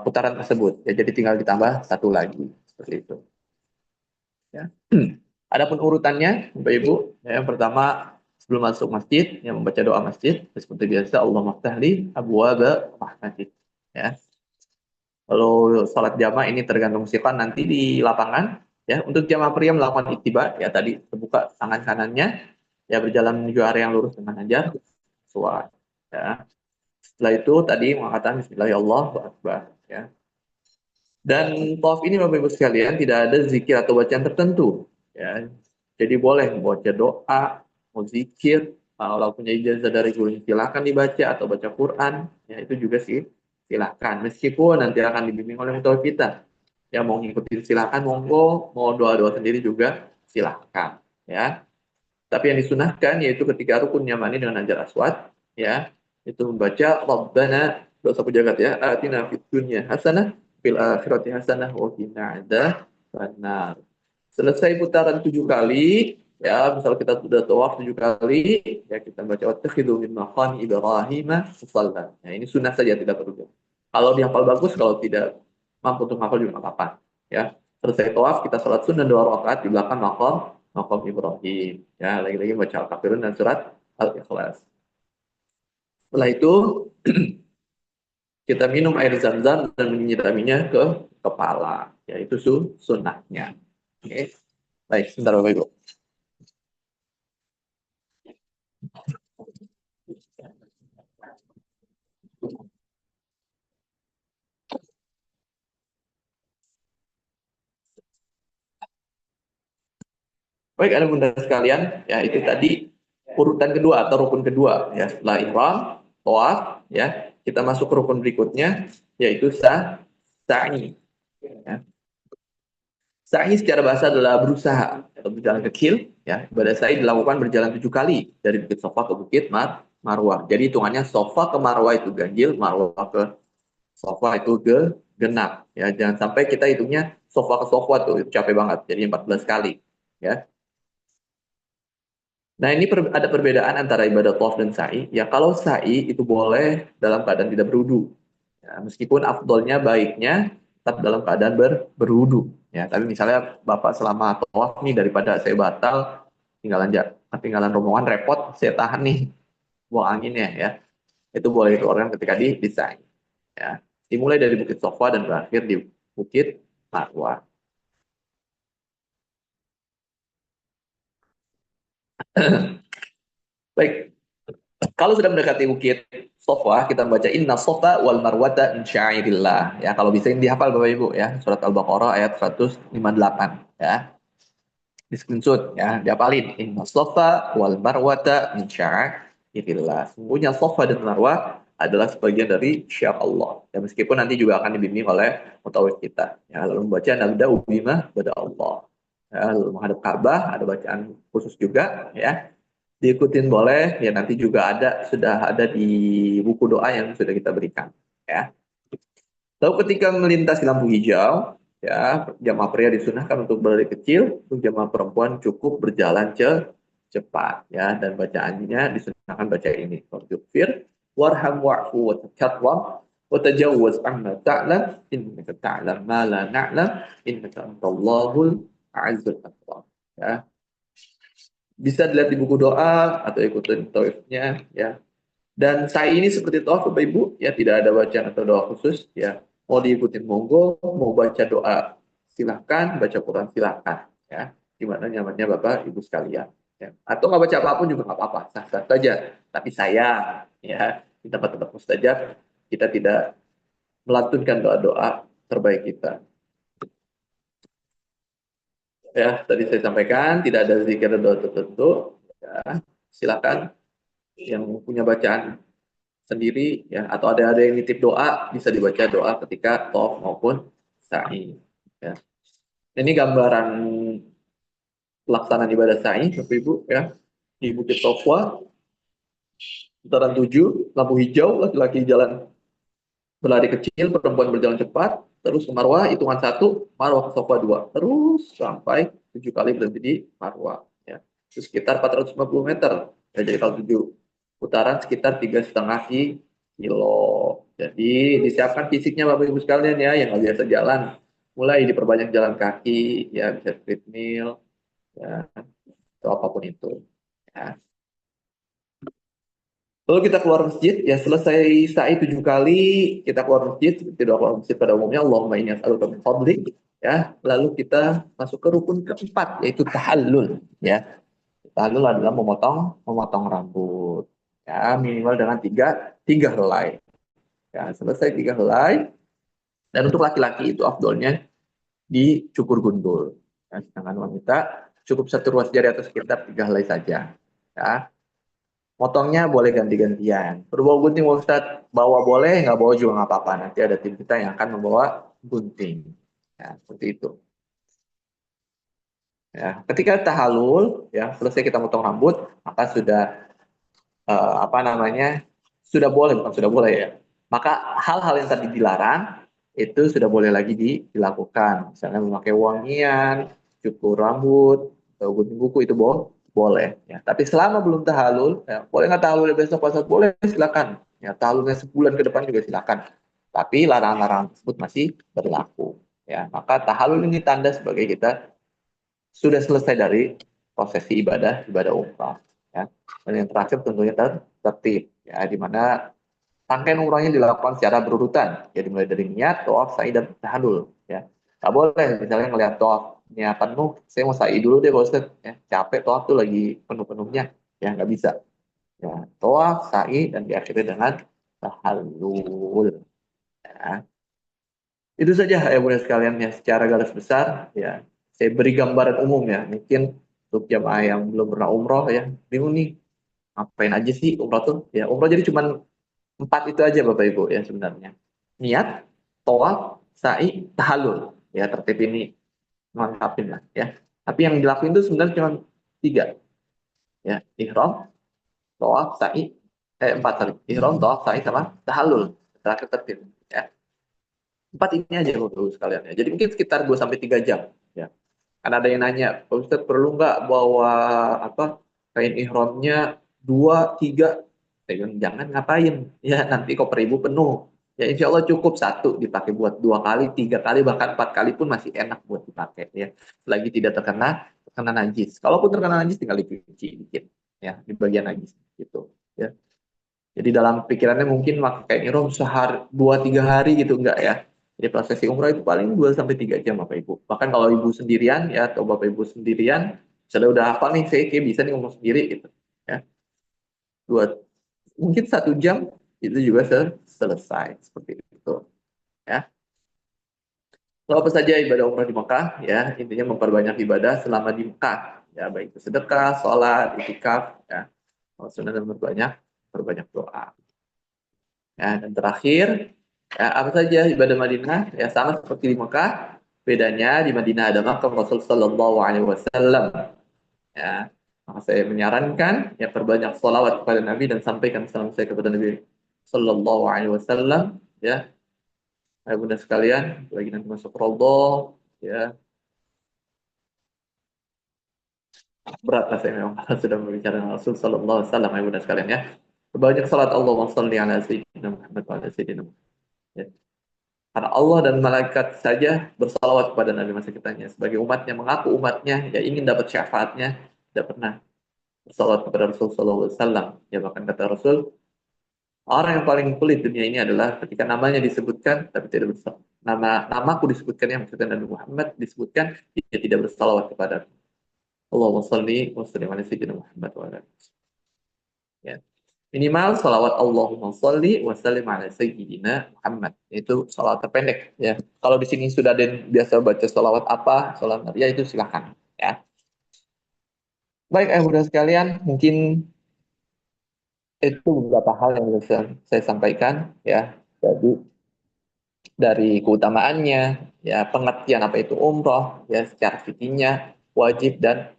putaran tersebut. Ya, jadi tinggal ditambah satu lagi seperti itu. Ya. Adapun urutannya, Bapak Ibu, ya, yang pertama sebelum masuk masjid, yang membaca doa masjid seperti biasa, Allahumma ftahli abwaaba rahmatik. Ya. Kalau sholat jamaah ini tergantung siapa nanti di lapangan. Ya, untuk jamaah pria melakukan ittiba, ya tadi terbuka tangan kanannya, ya berjalan menuju area yang lurus dengan ajar, suara. Ya. Setelah itu tadi mengatakan Bismillahirrahmanirrahim. Ya. Dan tawaf ini Bapak Ibu sekalian tidak ada zikir atau bacaan tertentu. Ya. Jadi boleh membaca doa, mau zikir, kalau punya ijazah dari guru silahkan dibaca atau baca Quran. Ya itu juga sih silahkan. Meskipun nanti akan dibimbing oleh mutawif kita. Ya mau ngikutin silahkan, monggo, mau doa-doa sendiri juga silahkan. Ya. Tapi yang disunahkan yaitu ketika rukun nyamani dengan Hajar Aswad, ya, itu membaca Rabbana dosa pejagat ya, atina fid dunya hasanah fil akhirati hasanah wa qina adzabannar. Selesai putaran 7 kali, ya, misal kita sudah tawaf 7 kali, ya kita baca wattakhidhu min maqami Ibrahim musalla. Nah, ini sunnah saja tidak perlu. Kalau dihafal bagus, kalau tidak mampu untuk hafal juga nggak apa-apa, ya. Selesai tawaf kita sholat sunnah 2 rakaat di belakang maqam Ibrahim. Ya, lagi-lagi baca Al-Kafirun dan surat Al-Ikhlas. Setelah itu kita minum air zam-zam dan menyiraminya ke kepala. Yaitu sunnahnya. Oke. Baik, sebentar Bapak Ibu. Baik, ada bunda sekalian, ya itu tadi urutan kedua atau rukun kedua, ya setelah ihram, tawaf, ya kita masuk ke rukun berikutnya, yaitu sa'i. Ya. Sa'i secara bahasa adalah berusaha atau berjalan kecil, ya ibadah sa'i dilakukan berjalan 7 kali dari Bukit Sofa ke Bukit Marwah. Jadi hitungannya Sofa ke Marwah itu ganjil, Marwah ke Sofa itu genap, ya jangan sampai kita hitungnya Sofa ke Sofa tuh itu capek banget, jadi 14 kali, ya. Nah, ini ada perbedaan antara ibadah tawaf dan sa'i. Ya, kalau sa'i itu boleh dalam keadaan tidak berwudu. Ya, meskipun afdolnya baiknya tetap dalam keadaan berwudu. Ya, tapi misalnya Bapak selama tawaf nih daripada saya batal, tinggalan rombongan repot, saya tahan nih buang anginnya ya. Itu boleh dikeluarkan ketika di sa'i. Ya. Dimulai dari Bukit Sofa dan berakhir di Bukit Marwah. Baik, kalau sudah mendekati Bukit Sofa, kita baca Inna Sofa wal Marwata min syairillah. Ya, kalau bisa ini dihafal Bapak Ibu ya, surat Al-Baqarah ayat 158 ya. Di screenshot ya, dihafalin. Inna Sofa wal Marwata min syairillah. Sungguhnya Sofa dan Marwah adalah sebagian dari syiar Allah. Ya, meskipun nanti juga akan dibimbing oleh mutawif kita. Ya, lalu membaca nabda'u bima pada Allah. Ya, lalu menghadap Ka'bah, ada bacaan khusus juga ya, diikutin boleh ya, nanti juga sudah ada di buku doa yang sudah kita berikan ya. Lalu ketika melintasi lampu hijau ya, jamaah pria disunahkan untuk berlari kecil, untuk jamaah perempuan cukup berjalan cepat ya, dan bacaannya disunahkan baca ini Fir warham wa'fu wa takatwam wa tajawwaz amma ta'lam innaka ta'lam ma la na'lam innaka antallahul a'azzul akbar ya. Bisa dilihat di buku doa atau ikutin tawifnya ya. Dan saya ini seperti tawaf Bapak Ibu ya, tidak ada bacaan atau doa khusus ya. Mau diikutin monggo, mau baca doa silahkan, baca Quran silahkan ya. Gimana nyamannya Bapak Ibu sekalian ya. Atau nggak baca apapun juga nggak apa-apa, sah-sah saja. Tapi saya ya di tempat-tempat mustajab kita tidak melantunkan doa-doa terbaik kita. Ya, tadi saya sampaikan tidak ada zikir doa tertentu. Ya, silakan yang punya bacaan sendiri ya atau ada yang nitip doa bisa dibaca doa ketika tawaf maupun sa'i. Ya. Ini gambaran pelaksanaan ibadah sa'i, Bapak Ibu ya di Bukit Sofwa, putaran 7, lampu hijau, laki-laki jalan berlari kecil, perempuan berjalan cepat, terus ke Marwah, hitungan 1, Marwah ke Sofwa 2, terus sampai 7 kali berhenti di Marwah. Ya. Itu sekitar 450 meter. Ya, jadi kalau 7 putaran sekitar 3,5 kilo. Jadi disiapkan fisiknya Bapak Ibu sekalian ya, yang nggak biasa jalan. Mulai diperbanyak jalan kaki, ya bisa treadmill, ya, atau apapun itu. Ya. Lalu kita keluar masjid, ya selesai sa'i 7 kali, kita keluar masjid, seperti doa keluar masjid pada umumnya, Allahumma inni as'aluka min fadlik, ya. Lalu kita masuk ke rukun keempat, yaitu tahallul, ya. Tahallul adalah memotong rambut, ya minimal dengan tiga helai. Ya, selesai 3 helai, dan untuk laki-laki itu afdolnya dicukur gundul. Ya, sedangkan wanita cukup 1 ruas jari atau sekitar 3 helai saja. Ya. Motongnya boleh ganti-gantian. Berbawa gunting Ustaz, bawa boleh, nggak bawa juga nggak apa-apa. Nanti ada tim kita yang akan membawa gunting. Ya, seperti itu. Ya, ketika tahallul, ya selesai kita motong rambut, maka sudah apa namanya, sudah boleh, bukan sudah boleh ya. Maka hal-hal yang tadi dilarang itu sudah boleh lagi dilakukan. Misalnya memakai wangian, cukur rambut, atau gunting kuku itu boleh. Ya. Tapi selama belum tahallul, ya, boleh nggak tahallul besok pas boleh silakan. Ya, tahallulnya sebulan ke depan juga silakan. Tapi larangan-larangan tersebut masih berlaku. Ya, maka tahallul ini tanda sebagai kita sudah selesai dari prosesi ibadah umrah. Ya. Dan yang terakhir tentunya tertib, ya, di mana rangkaian umrahnya dilakukan secara berurutan, ya dimulai dari niat, tawaf, sa'i dan tahallul. Ya, nggak boleh misalnya ngelihat tawafnya penuh, saya mau sa'i dulu deh, Ustaz. Ya, capek tawaf tuh lagi penuh-penuhnya, ya nggak bisa. Ya, tawaf, sa'i dan diakhiri dengan tahallul. Ya. Itu saja ya Bunda sekalian ya secara garis besar ya. Saya beri gambaran umum ya. Mungkin untuk jamaah yang belum pernah umroh ya, bingung nih ngapain aja sih umroh tuh? Ya umroh jadi cuma 4 itu aja Bapak Ibu ya sebenarnya. Niat, tawaf, sa'i, tahallul. Ya tertib ini mantapin lah ya. Tapi yang dilakuin itu sebenarnya cuma 3 ya. Ihram, tawaf, sa'i, 4 kali. Ihram, tawaf, sa'i sama tahallul. Terakhir tertib ya. 4 ini aja Bapak sekalian ya. Jadi mungkin sekitar 2 sampai 3 jam ya. Kan ada yang nanya, Pak Ustadz perlu nggak bawa apa kain ihramnya 2, 3? Saya bilang jangan ngapain ya nanti koper ibu penuh. Ya insya Allah cukup 1 dipakai buat 2 kali, 3 kali bahkan 4 kali pun masih enak buat dipakai ya. Selagi tidak terkena najis. Kalaupun terkena najis tinggal dicuci dikit ya di bagian najis gitu ya. Jadi dalam pikirannya mungkin pakai kain ihram sehari 2-3 hari gitu enggak ya. Jadi prosesi umrah itu paling 2 sampai 3 jam Bapak Ibu. Bahkan kalau Ibu sendirian ya atau Bapak Ibu sendirian, sudah udah hafal nih saya kayak bisa nih ngomong sendiri gitu. Ya. Mungkin 1 jam itu juga selesai seperti itu. Ya. Lalu apa saja ibadah umrah di Mekah? Ya, intinya memperbanyak ibadah selama di Mekah. Ya, baik itu sedekah, sholat, itikaf, ya. Kalau sudah berbanyak doa. Ya, dan terakhir, ya, apa saja ibadah Madinah? Ya sama seperti di Mekah, bedanya di Madinah ada makam Rasul Sallallahu Alaihi Wasallam. Ya, maka saya menyarankan ya perbanyak salawat kepada Nabi dan sampaikan salam saya kepada Nabi Sallallahu Alaihi Wasallam. Ya, ayah bunda sekalian, lagi nanti masuk Raudhah, ya berat lah saya memang sudah berbicara dengan Rasul Sallallahu Alaihi Wasallam, ayah bunda sekalian ya. Perbanyak salat Allahumma salli ala Sayyidina Muhammad wa ala Sayyidina Muhammad. Ya. Karena Allah dan malaikat saja bersalawat kepada Nabi masa kitanya. Sebagai umatnya, mengaku umatnya, ya ingin dapat syafaatnya, tidak pernah bersalawat kepada Rasul Sallallahu Alaihi Wasallam. Ya bahkan kata Rasul, orang yang paling pelit dunia ini adalah ketika namanya disebutkan, tapi tidak bersalawat. Namaku disebutkan, yang maksudnya Nabi Muhammad disebutkan, dia tidak bersalawat kepada Allahumma salli wa sallim ala Sayyidina Muhammad wa ala. Ya. Minimal salawat Allahumma sholli wa sallim ala sayyidina Muhammad. Itu salawat terpendek ya. Kalau di sini sudah ada yang biasa baca salawat apa, salawat ya itu silakan ya. Baik, mudah sekalian, mungkin itu beberapa hal yang bisa saya sampaikan ya. Jadi dari keutamaannya, ya pengertian apa itu umroh, ya secara fikihnya, wajib dan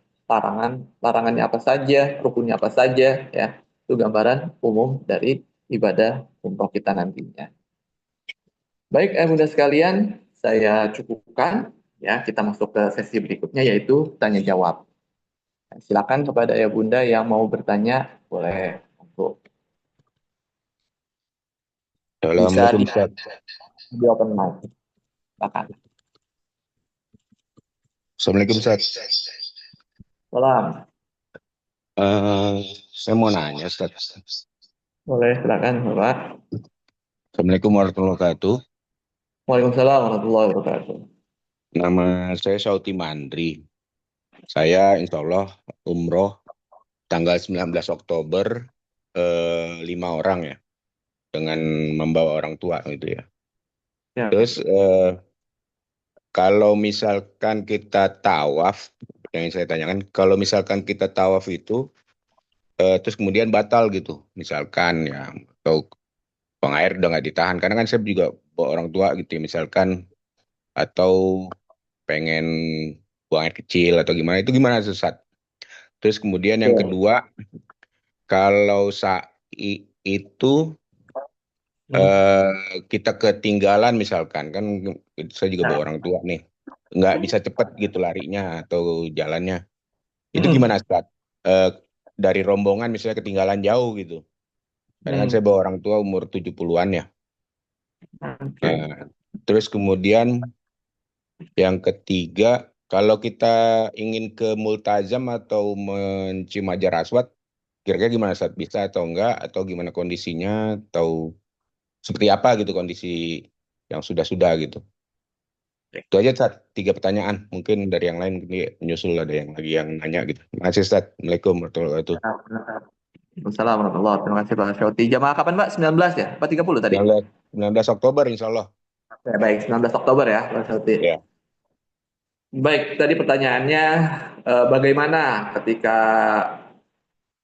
larangannya apa saja, rukunnya apa saja, ya itu gambaran umum dari ibadah umroh kita nantinya. Baik, bunda sekalian, saya cukupkan, ya kita masuk ke sesi berikutnya yaitu tanya jawab. Silakan kepada ayah bunda yang mau bertanya, boleh untuk bisa Assalamualaikum Ustaz. di open mic. Silakan. Assalamualaikum Ustaz. Salam. Saya mau nanya Ustaz. Boleh, silakan, Bapak. Assalamualaikum warahmatullahi wabarakatuh. Waalaikumsalam warahmatullahi wabarakatuh. Nama saya Sauti Mandri. Saya insya Allah umroh tanggal 19 Oktober 5 orang ya. Dengan membawa orang tua gitu ya. Ya. Terus kalau misalkan kita tawaf, yang saya tanyakan, kalau misalkan kita tawaf itu, terus kemudian batal gitu. Misalkan ya, atau buang air udah nggak ditahan. Karena kan saya juga bawa orang tua gitu ya, misalkan. Atau pengen buang air kecil atau gimana, itu gimana sesat. Terus kemudian yang Oke. kedua, kalau sa'i itu kita ketinggalan misalkan, kan saya juga bawa orang tua nih, nggak bisa cepet gitu larinya atau jalannya, itu gimana Ustaz? Dari rombongan misalnya ketinggalan jauh gitu, karena kan saya bawa orang tua umur 70-an ya. Oke. Terus kemudian yang ketiga, kalau kita ingin ke Multazam atau mencium Hajar Aswad, kira-kira gimana Ustaz? Bisa atau enggak? Atau gimana kondisinya? Atau seperti apa gitu kondisi yang sudah-sudah gitu? Itu aja Ustaz, 3 pertanyaan. Mungkin dari yang lain menyusul ada yang lagi yang nanya gitu. Terima kasih Ustaz. Assalamualaikum warahmatullahi wabarakatuh. Waalaikumsalam warahmatullahi wabarakatuh. Terima kasih Pak Syauti. Jamaah kapan Pak? 19 ya? Apa 30 tadi? 19 Oktober insya Allah. Ya, baik, 19 Oktober ya Pak Syauti. Ya. Baik, tadi pertanyaannya bagaimana ketika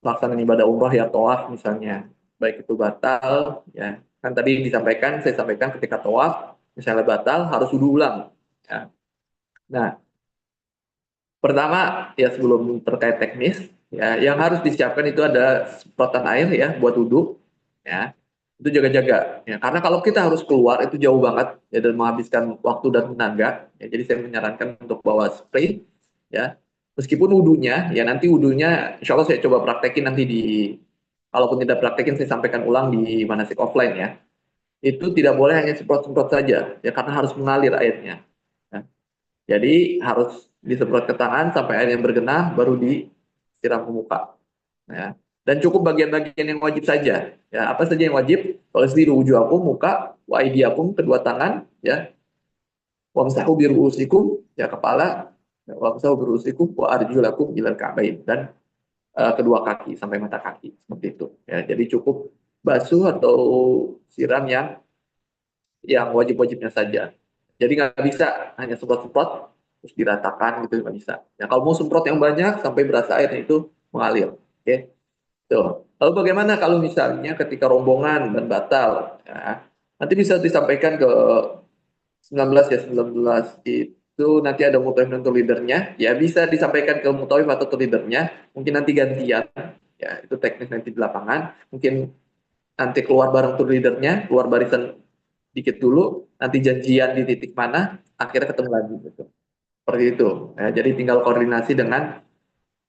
pelaksanaan ibadah umroh ya tawaf misalnya, baik itu batal ya. Kan tadi saya sampaikan ketika tawaf misalnya batal harus wudu ulang ya. Nah, pertama ya sebelum terkait teknis ya yang harus disiapkan itu ada semprotan air ya buat wudhu ya. Itu jaga-jaga ya, karena kalau kita harus keluar itu jauh banget ya dan menghabiskan waktu dan tenaga ya, jadi saya menyarankan untuk bawa spray ya, meskipun wudhunya ya nanti wudhunya insya Allah saya coba praktekin nanti kalaupun tidak praktekin saya sampaikan ulang di manasik offline ya, itu tidak boleh hanya semprot-semprot saja ya karena harus mengalir airnya ya. Jadi harus disemprot ke tangan sampai air yang bergenang baru disiram ke muka ya. Dan cukup bagian-bagian yang wajib saja. Ya, apa saja yang wajib? Falsiru wujuhakum, muka, wa aydiyakum, kedua tangan, ya. Wamsahu biru'usikum, ya kepala, wamsahu biru'usikum, wa arjulakum ilal ka'bain, dan kedua kaki sampai mata kaki seperti itu. Ya, jadi cukup basuh atau siram yang wajib-wajibnya saja. Jadi nggak bisa hanya semprot-semprot terus diratakan gitu, nggak bisa. Ya, kalau mau semprot yang banyak sampai berasa airnya itu mengalir. Oke. Tuh. Lalu bagaimana kalau misalnya ketika rombongan dan batal? Ya, nanti bisa disampaikan ke 19 ya, 19 itu nanti ada mutawif dan tour leadernya. Ya bisa disampaikan ke mutawif atau tour leadernya. Mungkin nanti gantian. Ya itu teknis nanti di lapangan. Mungkin nanti keluar bareng tour leadernya, keluar barisan dikit dulu, nanti janjian di titik mana, akhirnya ketemu lagi gitu. Seperti itu. Ya, jadi tinggal koordinasi dengan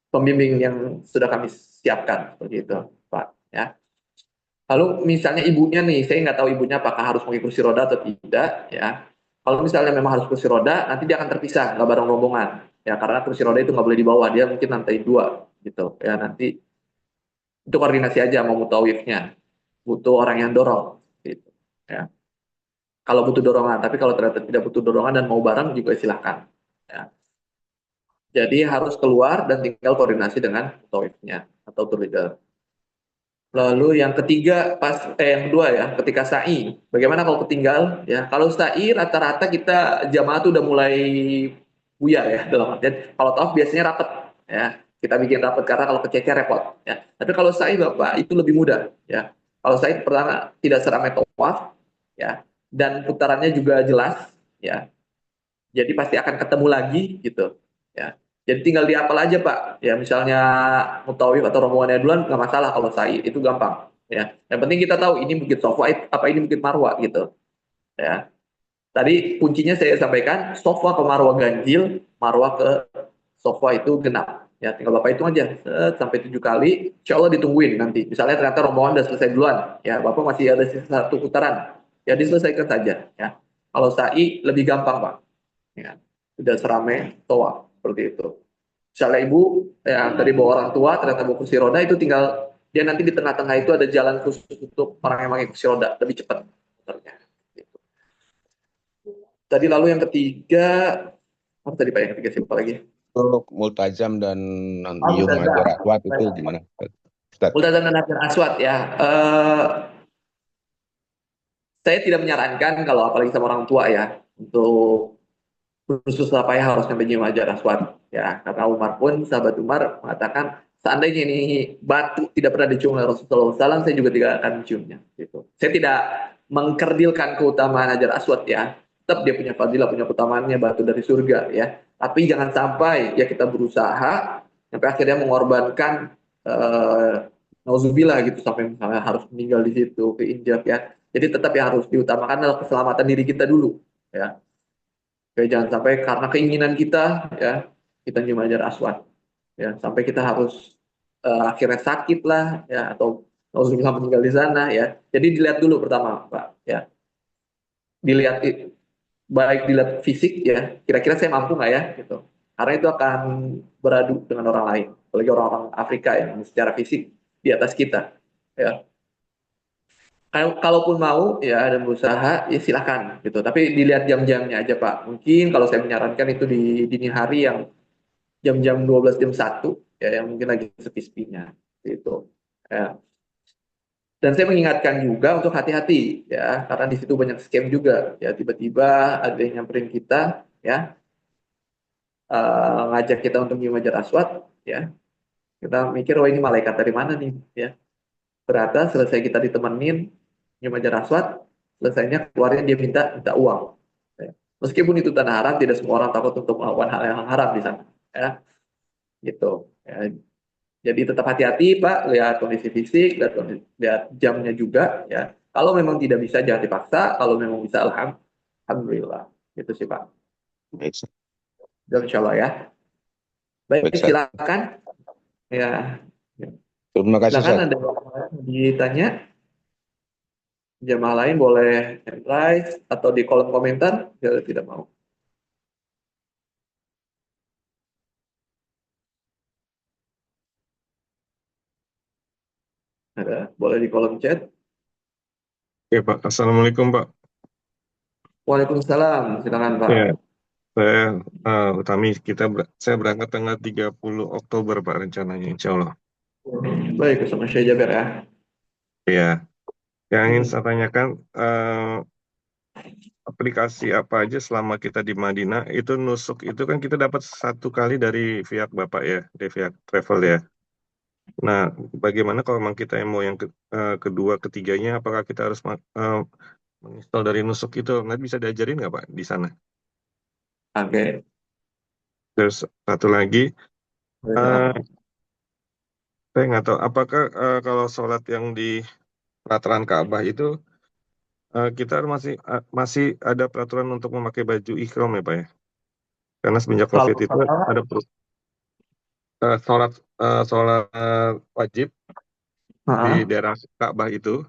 pembimbing yang sudah kami siapkan seperti itu, Pak. Ya. Lalu misalnya ibunya nih, saya nggak tahu ibunya apakah harus pakai kursi roda atau tidak. Ya. Kalau misalnya memang harus kursi roda, nanti dia akan terpisah, nggak bareng rombongan. Ya, karena kursi roda itu nggak boleh dibawa, dia mungkin lantai 2 gitu. Ya, nanti itu koordinasi aja mau mutawifnya, butuh orang yang dorong. Gitu. Ya. Kalau butuh dorongan, tapi kalau ternyata tidak butuh dorongan dan mau bareng juga silahkan. Ya. Jadi harus keluar dan tinggal koordinasi dengan mutawifnya atau tour leader. Lalu yang ketiga yang kedua ya, ketika sa'i. Bagaimana kalau ketinggal? Ya, kalau sa'i rata-rata kita jamaah tuh udah mulai buyar ya dalam artian. Kalau tawaf biasanya rapet ya. Kita bikin rapet karena kalau kececer repot ya. Tapi kalau sa'i Bapak itu lebih mudah ya. Kalau sa'i pertama tidak seramai tawaf ya, dan putarannya juga jelas ya. Jadi pasti akan ketemu lagi gitu ya. Jadi tinggal dihafal aja Pak ya, misalnya mutawif atau rombongannya duluan nggak masalah. Kalau sa'i itu gampang ya, yang penting kita tahu ini bukit Sofa apa ini bukit Marwa gitu ya. Tadi kuncinya saya sampaikan, Sofa ke Marwa ganjil, Marwa ke Sofa itu genap ya. Tinggal Bapak hitung aja sampai 7 kali, insya Allah ditungguin nanti. Misalnya ternyata rombongan udah selesai duluan ya, Bapak masih ada sisa satu putaran ya, diselesaikan saja ya. Kalau sa'i lebih gampang Pak ya, udah seramai toa seperti itu. Misalnya ibu yang tadi bawa orang tua ternyata bawa kursi roda, itu tinggal dia nanti di tengah-tengah itu ada jalan khusus untuk orang yang pakai kursi roda, lebih cepat muternya. Gitu. Tadi lalu yang ketiga apa tadi Pak, yang ketiga siapa lagi? Untuk Multazam dan Nyium Multazam. Hajar Aswad itu gimana, Ustaz? Multazam dan Hajar Aswad ya. Saya tidak menyarankan kalau apalagi sama orang tua ya, untuk khusus apa ya harus sampai nyium Hajar Aswad ya, karena Umar pun, sahabat Umar mengatakan seandainya ini batu tidak pernah dicium oleh Rasulullah SAW, saya juga tidak akan menciumnya gitu. Saya tidak mengkerdilkan keutamaan Hajar Aswad ya, tetap dia punya fadilah, punya keutamaannya, batu dari surga ya, tapi jangan sampai ya kita berusaha sampai akhirnya mengorbankan nauzubillah gitu, sampai misalnya harus meninggal di situ, keinjak ya. Jadi tetap yang harus diutamakan adalah keselamatan diri kita dulu ya. Oke, jangan sampai karena keinginan kita ya kita nyium Hajar Aswad ya, sampai kita harus akhirnya sakit lah ya, atau nauzubillah meninggal di sana ya. Jadi dilihat dulu pertama Pak ya, dilihat baik dilihat fisik ya, kira-kira saya mampu nggak ya gitu, karena itu akan beradu dengan orang lain, apalagi orang-orang Afrika yang secara fisik di atas kita ya. Kalaupun mau ya dan berusaha ya silakan gitu, tapi dilihat jam-jamnya aja Pak. Mungkin kalau saya menyarankan itu di dini hari, yang jam-jam 12 jam 1 ya, yang mungkin lagi sepi-sepinya gitu ya. Dan saya mengingatkan juga untuk hati-hati ya, karena di situ banyak scam juga ya, tiba-tiba ada yang nyamperin kita ya, ngajak kita untuk nyium Hajar Aswad ya, kita mikir wah ini malaikat dari mana nih ya, ternyata selesai kita ditemenin nyium Hajar Aswad, selesainya keluarnya dia minta minta uang ya. Meskipun itu tanah haram, tidak semua orang takut untuk melakukan hal yang haram di sana ya gitu ya. Jadi tetap hati-hati Pak, lihat kondisi fisik, lihat jamnya juga ya. Kalau memang tidak bisa jangan dipaksa, kalau memang bisa alhamdulillah. Itu sih Pak. Baik, Ustaz. Dan insya Allah ya. Baik, Baik, Ustaz. silakan. Ya, Terima kasih, silakan Ustaz. ada yang ditanya. Jamaah lain boleh raise atau di kolom komentar, kalau tidak mau. Ada, boleh di kolom chat. Oke Pak, Assalamualaikum Pak. Waalaikumsalam, silakan Pak. Ya, saya Utami, saya berangkat tanggal 30 Oktober Pak rencananya, insya Allah. Baik, bersama Syekh Jaber ya. Ya, yang ingin saya tanyakan, aplikasi apa aja selama kita di Madinah itu nusuk itu kan kita dapat 1 kali dari pihak Bapak ya, dari pihak travel ya. Nah, bagaimana kalau memang kita yang mau yang kedua, ketiganya, apakah kita harus menginstal dari nusuk itu? Nggak bisa diajarin nggak Pak di sana? Oke. Terus satu lagi, eh, saya nggak tahu apakah kalau sholat yang di pelataran Ka'bah itu kita masih ada peraturan untuk memakai baju ihram ya Pak ya? Karena semenjak Kalau COVID itu ada sholat sholat wajib di daerah Ka'bah itu.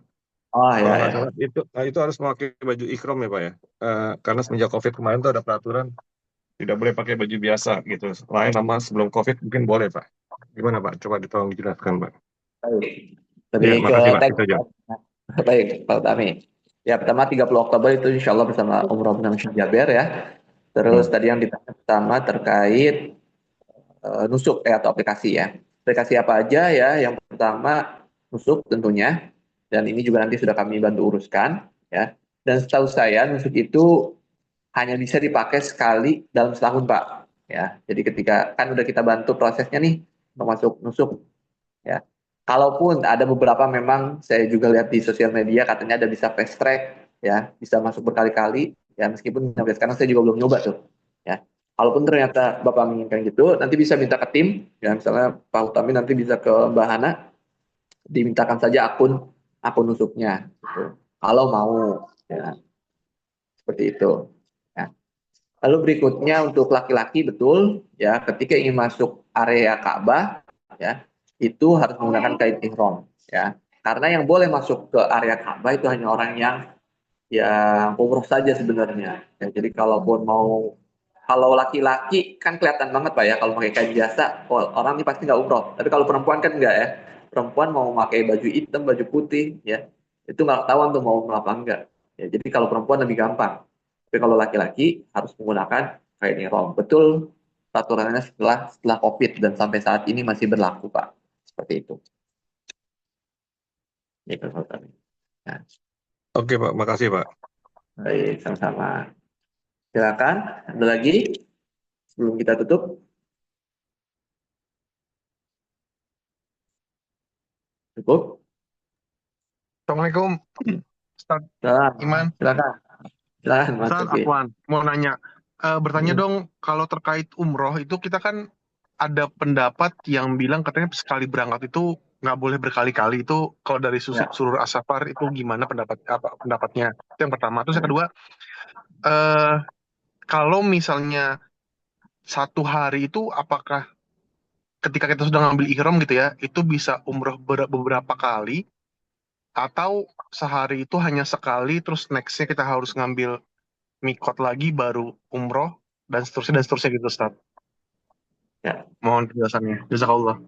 oh Kalau ya nggak ya. salah itu harus memakai baju ihram ya Pak ya? Karena semenjak COVID kemarin tuh ada peraturan tidak boleh pakai baju biasa gitu. Lain sama sebelum COVID mungkin boleh Pak. Gimana Pak? Coba tolong dijelaskan Pak. Baik. Ya, Lebih ke makasih Pak. Itu teks. aja. Baik, Pak Utami. Ya, pertama 30 Oktober itu insya Allah bersama Umroh bersama Syekh Jaber ya. Terus tadi yang ditanya pertama terkait nusuk atau aplikasi ya. Aplikasi apa aja ya? Yang pertama nusuk tentunya, dan ini juga nanti sudah kami bantu uruskan, ya. Dan setahu saya nusuk itu hanya bisa dipakai sekali dalam setahun, Pak. Ya, jadi ketika kan udah kita bantu prosesnya nih untuk masuk nusuk, ya. Kalaupun ada beberapa memang saya juga lihat di sosial media katanya ada bisa fast track, ya, bisa masuk berkali-kali, ya meskipun sampai sekarang saya juga belum nyoba tuh, ya. Kalaupun ternyata Bapak menginginkan gitu, nanti bisa minta ke tim, ya misalnya Pak Utami nanti bisa ke Mbak Hana, dimintakan saja akun akun nusuknya, gitu. Kalau mau, ya seperti itu. Ya. Lalu berikutnya untuk laki-laki betul, ya ketika ingin masuk area Ka'bah, ya itu harus menggunakan kain ihram, ya. Karena yang boleh masuk ke area Ka'bah itu hanya orang yang umroh saja sebenarnya. Ya, jadi kalaupun mau kalau laki-laki kan kelihatan banget Pak ya kalau pakai kain biasa, oh, orang ini pasti nggak umroh. Tapi kalau perempuan kan enggak ya. Perempuan mau pakai baju hitam, baju putih, ya itu nggak ketahuan tuh mau umroh apa enggak. Ya, jadi kalau perempuan lebih gampang. Tapi kalau laki-laki harus menggunakan kain ihram. Betul peraturannya setelah COVID dan sampai saat ini masih berlaku Pak. Seperti itu. Itu peraturannya. Nah, Oke Pak, makasih Pak. baik, sama-sama. Silakan, ada lagi sebelum kita tutup? Cukup? Assalamualaikum, Ustaz Silakan, Iman. silakan, silakan Mas Ustaz Rifki. Afwan, mau nanya. Bertanya Hmm, dong, kalau terkait umroh itu kita kan ada pendapat yang bilang katanya sekali berangkat itu nggak boleh berkali-kali. Itu kalau dari ya. Surur As-Safar itu gimana pendapatnya? Itu yang pertama. Terus yang Hmm. kedua, eh, kalau misalnya satu hari itu apakah ketika kita sudah ngambil ihram gitu ya, itu bisa umroh beberapa kali atau sehari itu hanya sekali terus nextnya kita harus ngambil mikot lagi baru umroh dan seterusnya gitu Ustaz. Ya. Mohon penjelasannya. Jazakallah.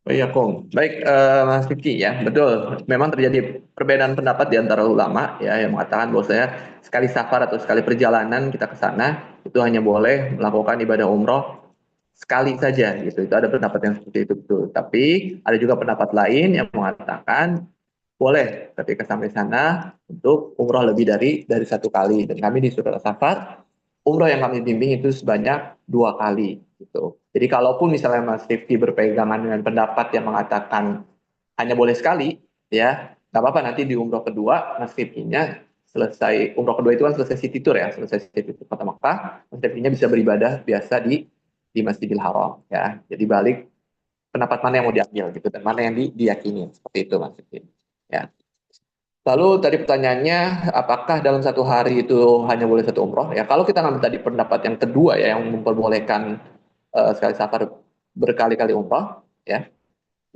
Oh iya, Kong. Baik, Mas Rifki ya, betul. Memang terjadi perbedaan pendapat di antara ulama ya yang mengatakan bahwa saya sekali safar atau sekali perjalanan kita ke sana itu hanya boleh melakukan ibadah umroh sekali saja gitu. Itu ada pendapat yang seperti itu betul. Tapi ada juga pendapat lain yang mengatakan boleh ketika sampai sana untuk umroh lebih dari satu kali. Dan kami di Surat Safar umroh yang kami bimbing itu sebanyak 2 kali gitu. Jadi kalaupun misalnya Mas Rifki berpegangan dengan pendapat yang mengatakan hanya boleh sekali, ya nggak apa-apa nanti di umroh kedua Mas Rifkinya selesai umroh kedua itu kan selesai city tour ya, selesai city tour kota Makkah, Mas Rifkinya bisa beribadah biasa di Masjidil Haram ya. Jadi balik pendapat mana yang mau diambil gitu dan mana yang diyakini seperti itu Mas Rifki. Ya. Lalu tadi pertanyaannya, apakah dalam satu hari itu hanya boleh satu umroh? Ya, kalau kita ngambil tadi pendapat yang kedua ya, yang memperbolehkan sekali safar berkali-kali umroh, ya,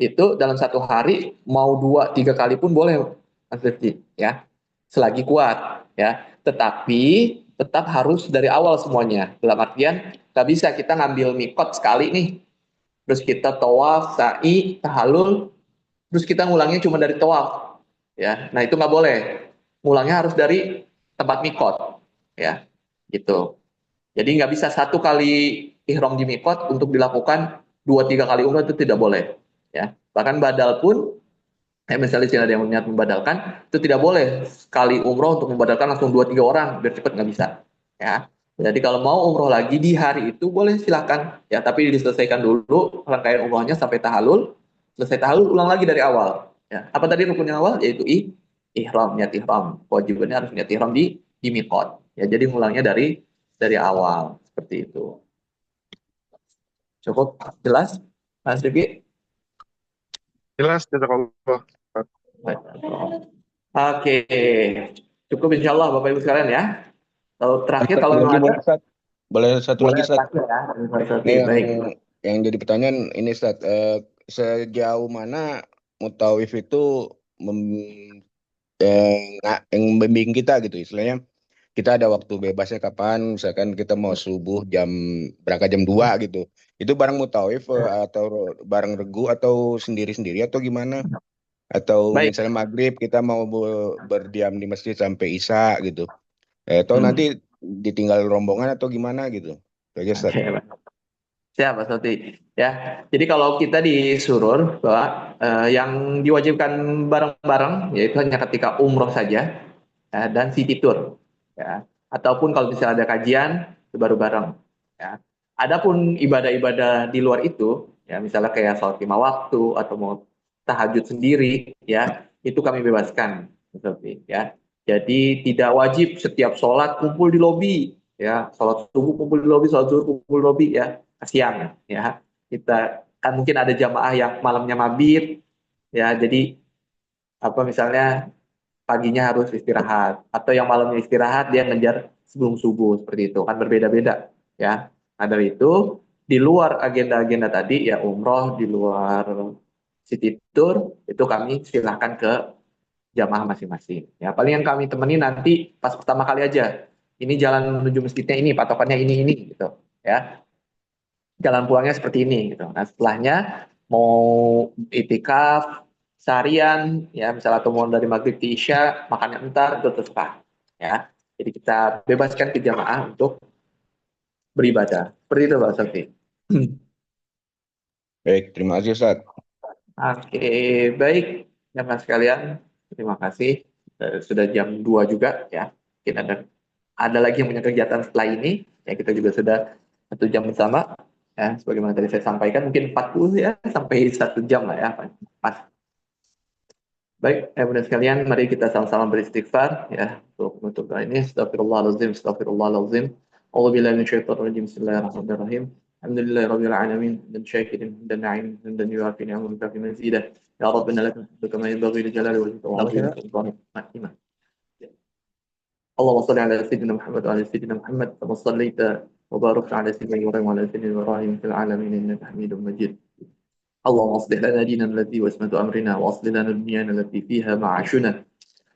itu dalam satu hari mau 2, 3 kali pun boleh, Mas Rifki, ya, selagi kuat, ya. Tetapi tetap harus dari awal semuanya. Dalam artian, nggak bisa kita ngambil mikot sekali nih, terus kita tawaf, sa'i, tahallul, terus kita ngulangnya cuma dari tawaf, ya. Nah itu nggak boleh, ngulangnya harus dari tempat mikot, ya, gitu. Jadi nggak bisa satu kali ihram di mikot untuk dilakukan 2, 3 kali umrah, itu tidak boleh, ya. Bahkan badal pun, misalnya ada yang niat membadalkan, itu tidak boleh sekali umroh untuk membadalkan langsung 2, 3 orang biar cepat, nggak bisa, ya. Jadi kalau mau umroh lagi di hari itu boleh silakan, ya, tapi diselesaikan dulu rangkaian umrohnya sampai tahalul, selesai tahalul ulang lagi dari awal. Ya. Apa tadi rukun yang awal? Yaitu ihram, niat ihram. Kewajibannya harus niat ihram di mikot. Ya, jadi mulangnya dari awal seperti itu. Cukup jelas, Mas Rifki? Jelas, jazakallah. Oke, cukup insya Allah Bapak Ibu sekalian ya. Lalu terakhir Satu kalau lagi memang ada, boleh Ustaz? Boleh satu boleh lagi Ustaz? terakhir ya. Ini Oke, baik. yang jadi pertanyaan ini Ustaz, sejauh mana mutawif itu yang membimbing kita gitu istilahnya, kita ada waktu bebasnya kapan, misalkan kita mau subuh berangkat jam 2 gitu, itu bareng mutawif atau bareng regu atau sendiri-sendiri atau gimana, atau Baik. misalnya maghrib kita mau berdiam di masjid sampai isya gitu, atau Hmm. nanti ditinggal rombongan atau gimana gitu. Itu aja Ustaz. Oke, baik. Siap, Pak Soti. Ya, jadi kalau kita disuruh bahwa yang diwajibkan bareng-bareng yaitu hanya ketika umroh saja, ya, dan city tour, ya. Ataupun kalau misalnya ada kajian itu baru bareng. Ya. Adapun ibadah-ibadah di luar itu, ya misalnya kayak sholat 5 waktu atau mau tahajud sendiri, ya itu kami bebaskan, seperti ya. Jadi tidak wajib setiap sholat kumpul di lobi, ya sholat subuh kumpul di lobi, sholat zuhur kumpul di lobi, ya kasihan, ya kita kan mungkin ada jamaah yang malamnya mabit, ya jadi apa misalnya paginya harus istirahat atau yang malamnya istirahat dia ngejar sebelum subuh seperti itu kan berbeda-beda ya. Nah dari itu di luar agenda-agenda tadi ya umroh di luar city tour itu kami silahkan ke jamaah masing-masing ya. Paling yang kami temani nanti pas pertama kali aja ini jalan menuju masjidnya ini patokannya ini gitu ya, jalan pulangnya seperti ini gitu. Nah setelahnya mau itikaf seharian ya misalnya atau mau dari maghrib ke isya makannya entar itu terserah ya. Jadi kita bebaskan ke jamaah untuk beribadah seperti itu Pak Sakti. Baik, terima kasih Ustaz. Oke, baik jamaah sekalian, terima kasih. Sudah jam 2 juga ya. Mungkin ada lagi yang punya kegiatan setelah ini ya, kita juga sudah 1 jam bersama ya, sebagaimana tadi saya sampaikan mungkin 40 ya sampai 1 jam lah ya pas. Baik, bunda sekalian, mari kita sama-sama beristighfar ya untuk menutup doa ini. Astagfirullahaladzim, astagfirullahaladzim. A'udzubillahi minasyaitonir rajim. Bismillahirrahmanirrahim. Alhamdulillahirabbil alamin. Dan syakirin dan na'im dan yuafi ni'amun kafi mazidah. Ya Rabbana lakal hamdu kama yanbaghi li jalali wajhika wa 'azimi sultanik. اللهم صل على سيدنا محمد وعلى سيدنا محمد كما صليت وباركت على سيدنا إبراهيم وعلى سيدنا إبراهيم في العالمين إنك حميد مجيد. اللهم اصلح لنا ديننا الذي واسمة أمرنا، وأصلح لنا دنيانا التي فيها معاشنا،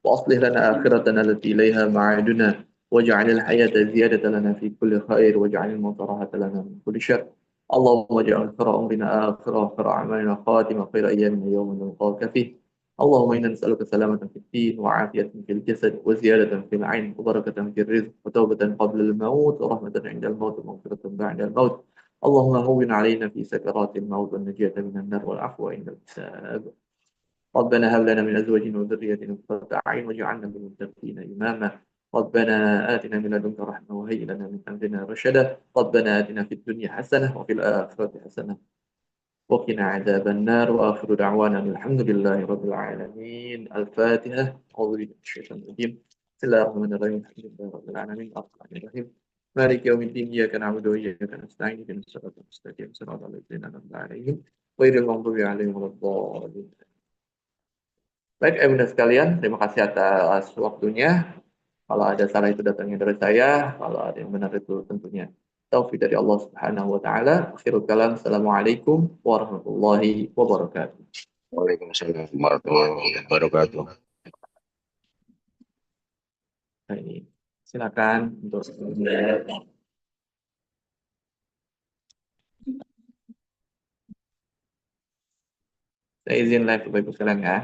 وأصلح لنا آخرتنا التي إليها معادنا، واجعل الحياة زيادة لنا في كل خير، واجعل الموت راحة لنا من كل شر. اللهم اجعل خير أمرنا آخرة، وخير أعمالنا خاتمة، خير أيامنا يوم نلقاك فيه. اللهم إنا نسألك سلامة في الدين، وعافية في الجسد، وزيادة في العين، وبركة في الرزق، وتوبة قبل الموت، ورحمة عند الموت، ومغفرة بعد الموت. اللهم هون علينا في سكرات الموت، والنجاة من النار، والعفو عند الحساب. ربنا هب لنا من أزواجنا وذريتنا قرة أعين واجعلنا للمتقين إماما. ربنا آتنا من لدنك رحمة وهيئ لنا من أمرنا رشدا. ربنا آتنا في الدنيا حسنة وفي الآخرة حسنة وقنا عذاب النار. وآخر دعوانا الحمد لله رب العالمين. الفاتحة. أعوذ بالله من الشيطان الرجيم. بسم الله الرحمن الرحيم. الحمد لله رب العالمين الرحمن الرحيم مالك يوم الدين. إياك نعبد وإياك نستعين اهدنا الصراط المستقيم صراط الذين أنعمت عليهم غير المغضوب عليهم ولا الضالين. Baik, bunda sekalian, terima kasih atas waktunya. Kalau ada salah itu datangnya dari saya, kalau ada yang benar itu tentunya taufik dari Allah Subhanahu wa taala. Akhirul kalam, Assalamualaikum warahmatullahi wabarakatuh. Waalaikumsalam warahmatullahi wabarakatuh. Nah, ini silakan untuk saya izin live Bapak Ibu sekalian ya.